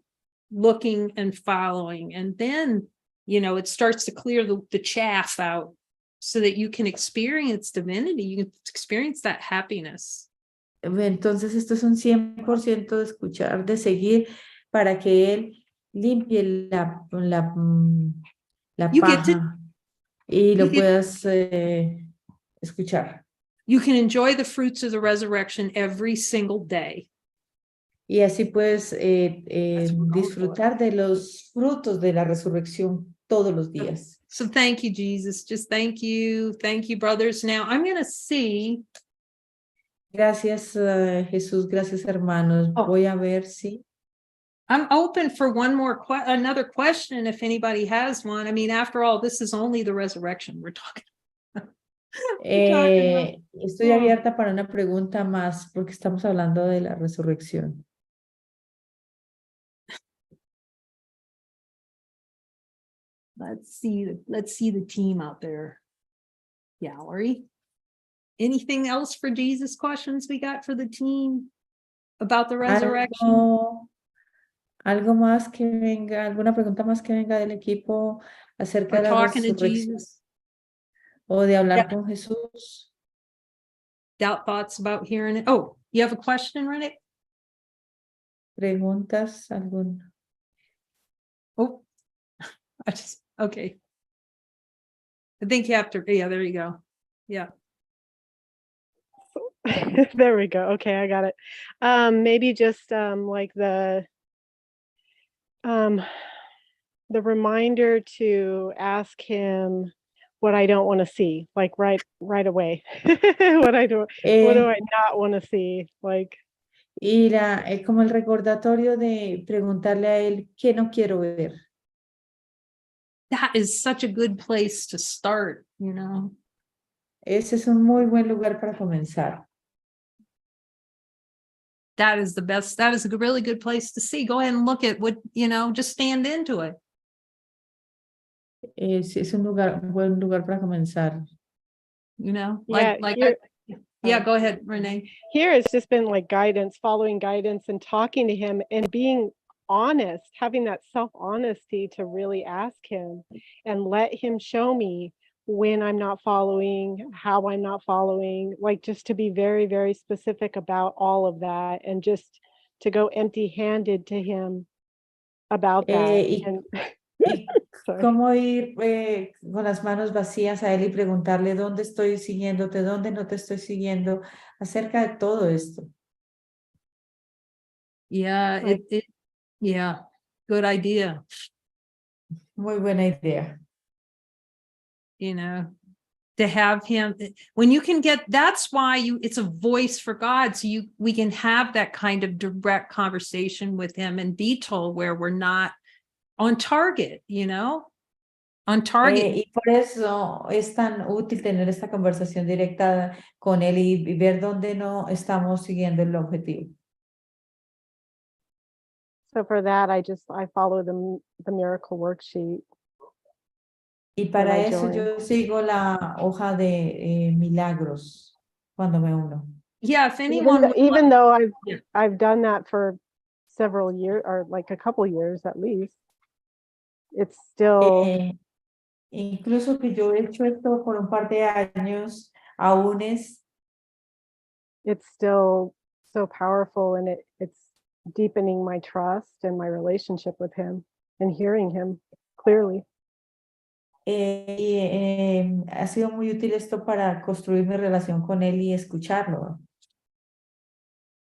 looking and following. And then, it starts to clear the chaff out so that you can experience divinity. You can experience that happiness. Entonces, esto es un 100% de escuchar, de seguir, para que él limpie la paja y lo puedas escuchar. You can enjoy the fruits of the resurrection every single day. Y así puedes disfrutar de los frutos de la resurrección todos los días. So thank you, Jesus. Just thank you. Thank you, brothers. Now I'm going to see. Gracias, Jesús. Gracias, hermanos. Voy a ver si. I'm open for another question if anybody has one. I mean, after all, this is only the resurrection we're talking. Estoy abierta para una pregunta más porque estamos hablando de la resurrección. Let's see the team out there. Gallery. Anything else for Jesus questions we got for the team about the resurrection? Algo más que venga, alguna pregunta más que venga del equipo acerca de la resurrección o de hablar con Jesús. Doubt thoughts about hearing it. Oh, you have a question, Renee? Preguntas, alguna. Oh, okay. I think you have to, yeah, there you go. Yeah. There we go. Okay, I got it. Maybe just like the reminder to ask him what I don't want to see, like right away. What do Eh, I not want to see? Like, y como el recordatorio de preguntarle a él qué no quiero ver. That is such a good place to start, you know. Ese es un muy buen lugar para comenzar. That is the best. That is a really good place to see. Go ahead and look at what, you know, just stand into it. Es un buen lugar para comenzar. You know, yeah, yeah, go ahead, Renee. here it's just been like guidance, following guidance and talking to him and being honest, having that self-honesty to really ask him and let him show me when I'm not following, how I'm not following, like just to be very, very specific about all of that and just to go empty-handed to him about that. Y cómo ir con las manos vacías a él y preguntarle dónde estoy siguiéndote, dónde no te estoy siguiendo, acerca de todo esto. Yeah, yeah, good idea. Muy buena idea. You know, to have him, when you can get, that's why it's a voice for God. So we can have that kind of direct conversation with him and be told where we're not on target, you know, on target. Y por eso es tan útil tener esta conversación directa con él y ver dónde no estamos siguiendo el objetivo. So for that, I follow the miracle worksheet. Y para eso yo sigo la hoja de milagros cuando me uno. Yeah, if anyone even though I've done that for several years or like a couple years at least, it's still incluso que yo he hecho esto por un par de años, aún it's still so powerful and it's deepening my trust and my relationship with him and hearing him clearly. Ha sido muy útil esto para construir mi relación con él y escucharlo.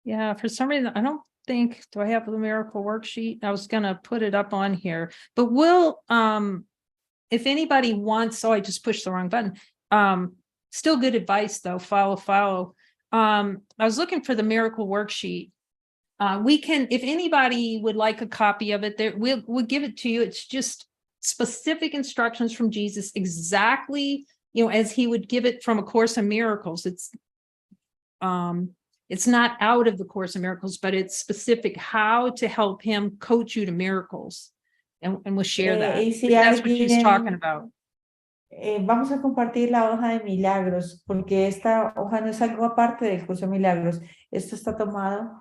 Yeah, for some reason, I don't think, do I have the miracle worksheet? I was gonna put it up on here, but we'll, if anybody wants, I just pushed the wrong button. Still good advice though, follow. I was looking for the miracle worksheet. We can, if anybody would like a copy of it, there we'll give it to you. It's just specific instructions from Jesus, exactly, you know, as he would give it from A Course in Miracles. It's not out of the Course in Miracles, but it's specific how to help him coach you to miracles. And we'll share that. That's what she's talking about. Vamos a compartir la hoja de milagros, porque esta hoja no es algo aparte del curso de milagros. Esto está tomado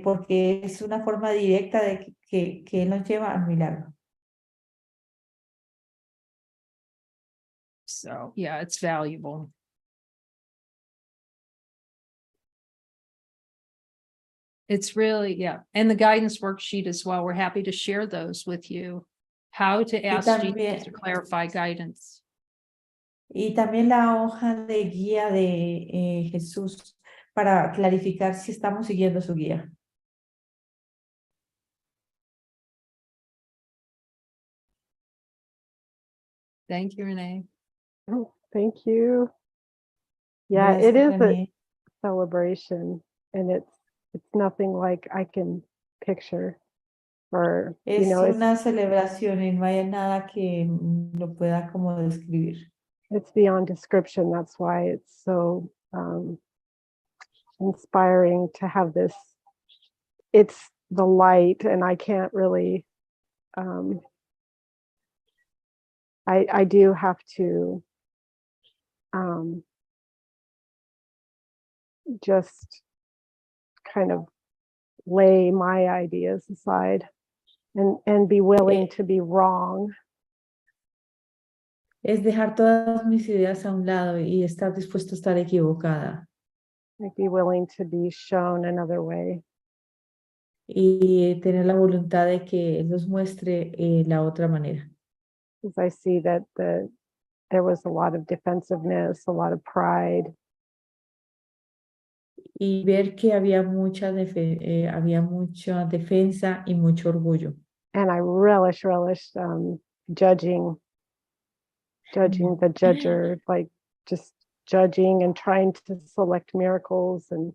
porque es una forma directa de que nos lleva al milagro. So yeah, it's valuable. It's really, yeah. And the guidance worksheet as well. We're happy to share those with you. How to ask Jesus to clarify guidance. Y también la hoja de guía de Jesús para clarificar si estamos siguiendo su guía. Thank you, Renee. Oh, thank you. Yeah, Gracias, it is Renee. a celebration and it's nothing like I can picture or, Es you know, una celebración y no hay nada que lo pueda como describir. it's beyond description. That's why it's so inspiring to have this. It's the light and I can't really, I do have to just kind of lay my ideas aside and be willing to be wrong. Es dejar todas mis ideas a un lado y estar dispuesto a estar equivocada. Like be willing to be shown another way. y tener la voluntad de que Él nos muestre la otra manera. Because I see that there was a lot of defensiveness, a lot of pride, Y ver que había había mucha defensa y mucho orgullo. and I relish judging the judger, like just judging and trying to select miracles and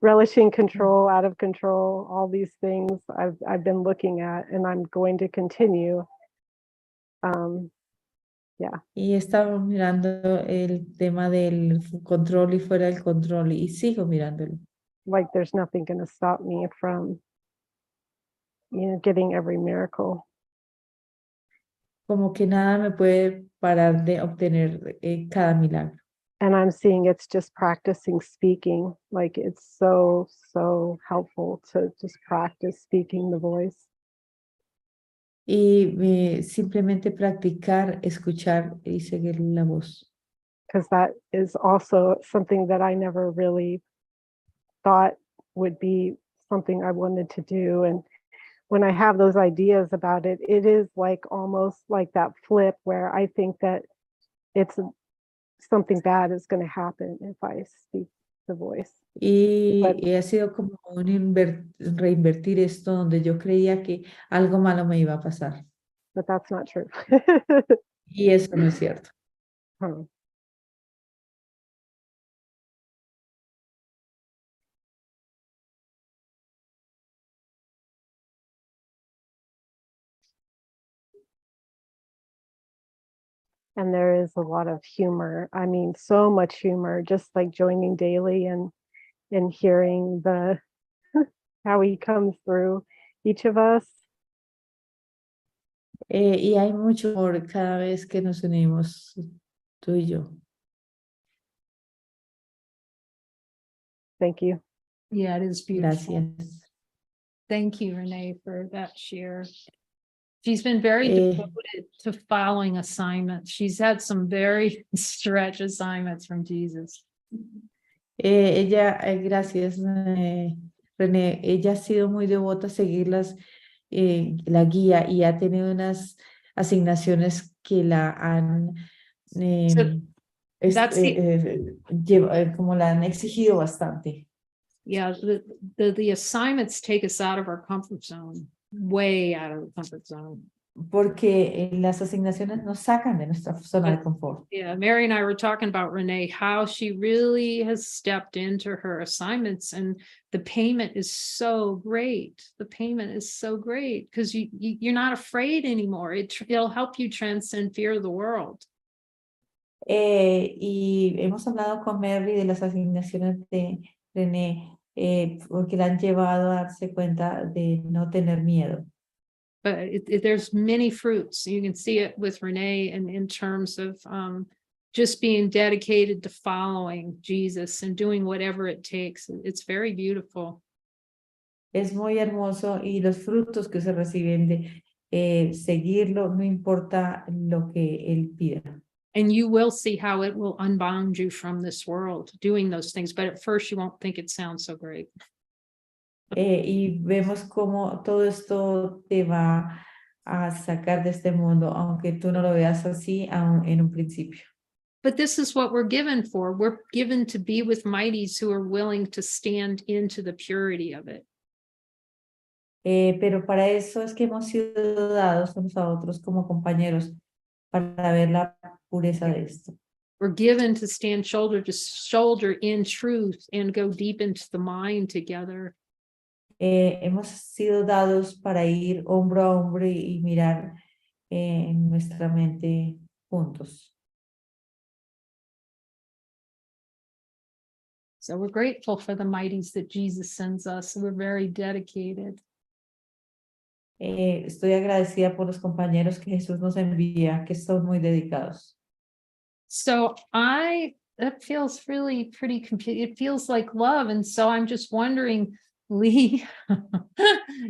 relishing control, out of control, all these things I've been looking at, and I'm going to continue. Y estaba mirando el tema del control y fuera del control y sigo mirándolo. Like there's nothing going to stop me from, getting every miracle. Como que nada me puede parar de obtener cada milagro. And I'm seeing it's just practicing speaking. Like it's so helpful to just practice speaking the voice. Y simplemente practicar, escuchar y seguir la voz. Because that is also something that I never really thought would be something I wanted to do. And when I have those ideas about it, it is like almost like that flip where I think that it's something bad is going to happen if I speak the voice. Y ha sido como un reinvertir esto donde yo creía que algo malo me iba a pasar. But that's not true. Y eso no es cierto. Huh. And there is a lot of humor. I mean, so much humor, just like joining daily and hearing how he comes through each of us. Y hay mucho amor cada vez que nos unimos, tú y yo. Thank you. Yeah, it is beautiful. Gracias. Thank you, Renee, for that share. She's been very Eh, devoted to following assignments. She's had some very stretch assignments from Jesus. Gracias, René. Ella ha sido muy devota a seguir la guía y ha tenido unas asignaciones que la han, that's como la han exigido bastante. Yeah, the assignments take us out of our comfort zone, way out of the comfort zone. Porque las asignaciones nos sacan de nuestra zona de confort. Yeah, Mary and I were talking about Renee, how she really has stepped into her assignments, and the payment is so great. The payment is so great because you're not afraid anymore. It'll help you transcend fear of the world. Y hemos hablado con Mary de las asignaciones de René, porque la han llevado a darse cuenta de no tener miedo. But there's many fruits. You can see it with Renee and in terms of just being dedicated to following Jesus and doing whatever it takes. It's very beautiful. Es muy hermoso y los frutos que se reciben de seguirlo, no importa lo que él pida. And you will see how it will unbound you from this world doing those things. But at first you won't think it sounds so great. Y vemos cómo todo esto te va a sacar de este mundo, aunque tú no lo veas así en un principio. But this is what we're given for. We're given to be with mighties who are willing to stand into the purity of it. Pero para eso es que hemos sido dados unos a otros como compañeros para ver la pureza de esto. We're given to stand shoulder to shoulder in truth and go deep into the mind together. Hemos sido dados para ir hombro a hombro y mirar en nuestra mente juntos. So we're grateful for the mighties that Jesus sends us. We're very dedicated. Estoy agradecida por los compañeros que Jesús nos envía, que son muy dedicados. So that feels really pretty complete. It feels like love. And so I'm just wondering, Lee,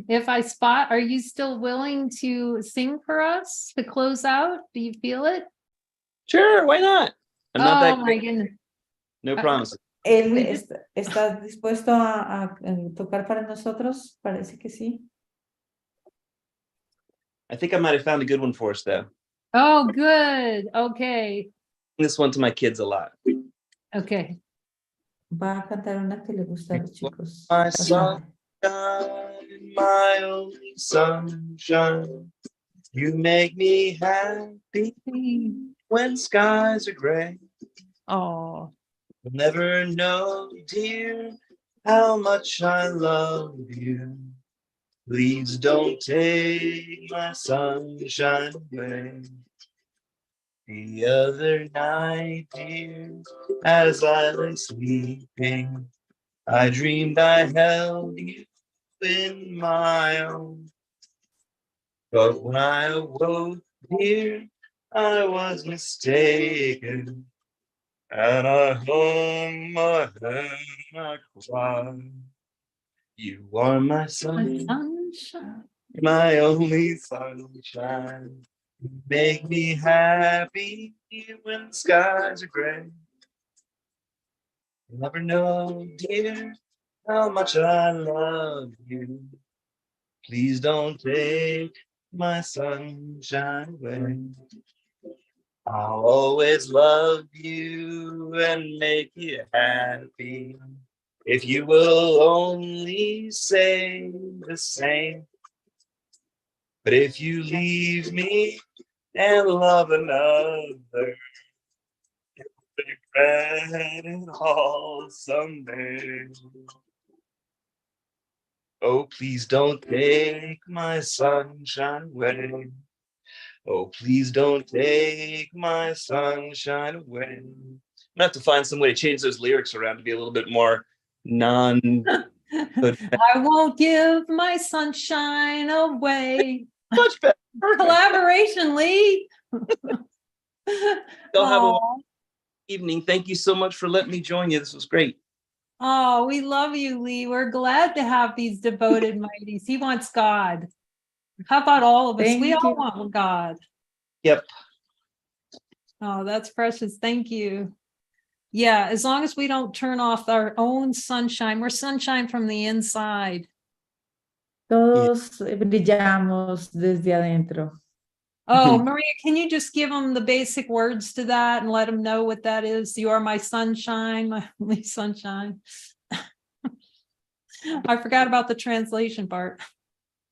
are you still willing to sing for us to close out? Do you feel it? Sure, why not? I'm not that my great. goodness. No promises. ¿Él We just- está dispuesto a tocar para nosotros? Parece que sí. I think I might have found a good one for us, though. Oh, good. Okay. This one to my kids a lot. Okay. Va a cantar una que le gusta a los chicos. My bastante. sunshine, my only sunshine. You make me happy when skies are gray. Oh, You'll never know, dear, how much I love you. Please don't take my sunshine away. The other night, dear, as I lay sleeping, I dreamed I held you in my arms. But when I awoke, dear, I was mistaken. And I hung my head and I cried. You are my my sunshine. my only sunshine. You make me happy when the skies are gray. You never know, dear, how much I love you. Please don't take my sunshine away. I'll always love you and make you happy. If you will only say the same. But if you leave me and love another, regret it all someday. Oh, please don't take my sunshine away. Oh, please don't take my sunshine away. I'm gonna have to find some way to change those lyrics around to be a little bit more non. I won't give my sunshine away. Much better. Collaboration, Lee. Y'all have a Oh, wonderful evening. Thank you so much for letting me join you. This was great. oh, we love you, Lee. We're glad to have these devoted mighties. He wants God. How about all of us? Thank We all you. want God. Yep. Oh, that's precious. Thank you. Yeah, as long as we don't turn off our own sunshine, we're sunshine from the inside. Todos brillamos desde adentro. Oh, Maria, can you just give them the basic words to that and let them know what that is? You are my sunshine, my only sunshine. I forgot about the translation part.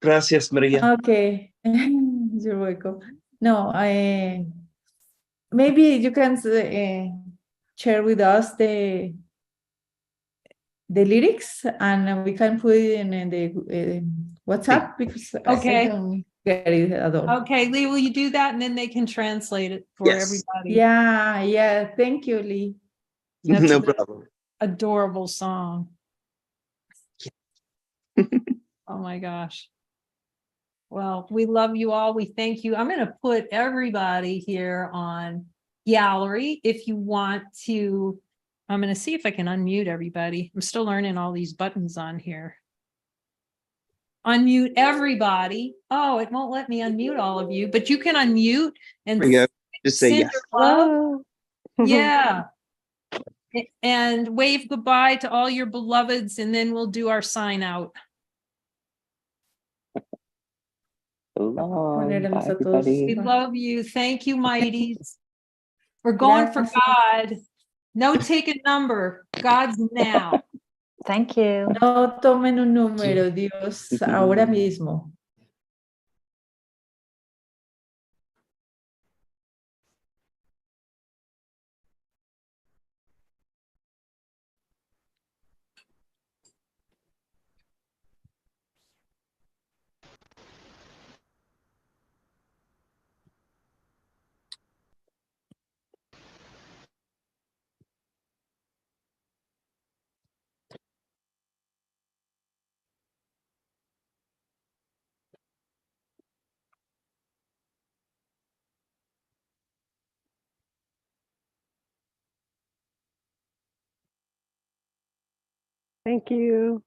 Gracias, Maria. Okay, you're welcome. No, maybe you can share with us the lyrics and we can put it in the WhatsApp because Okay. I don't get it at all. Okay, Lee, will you do that? And then they can translate it for Yes. everybody. Yeah. Thank you, Lee. That's No an problem. adorable song. Oh my gosh. Well, we love you all. We thank you. I'm going to put everybody here on gallery if you want to. I'm going to see if I can unmute everybody. I'm still learning all these buttons on here. Unmute everybody. Oh, it won't let me unmute all of you, but you can unmute and There we go. Just say send yes. your love. Hello. Yeah. And wave goodbye to all your beloveds, and then we'll do our sign out. Ponerlos a todos. We love you. Thank you, mighties. We're going for Gracias. God. No take a number. God's now. Thank you. No tomen un número, Dios, ahora mismo. Thank you.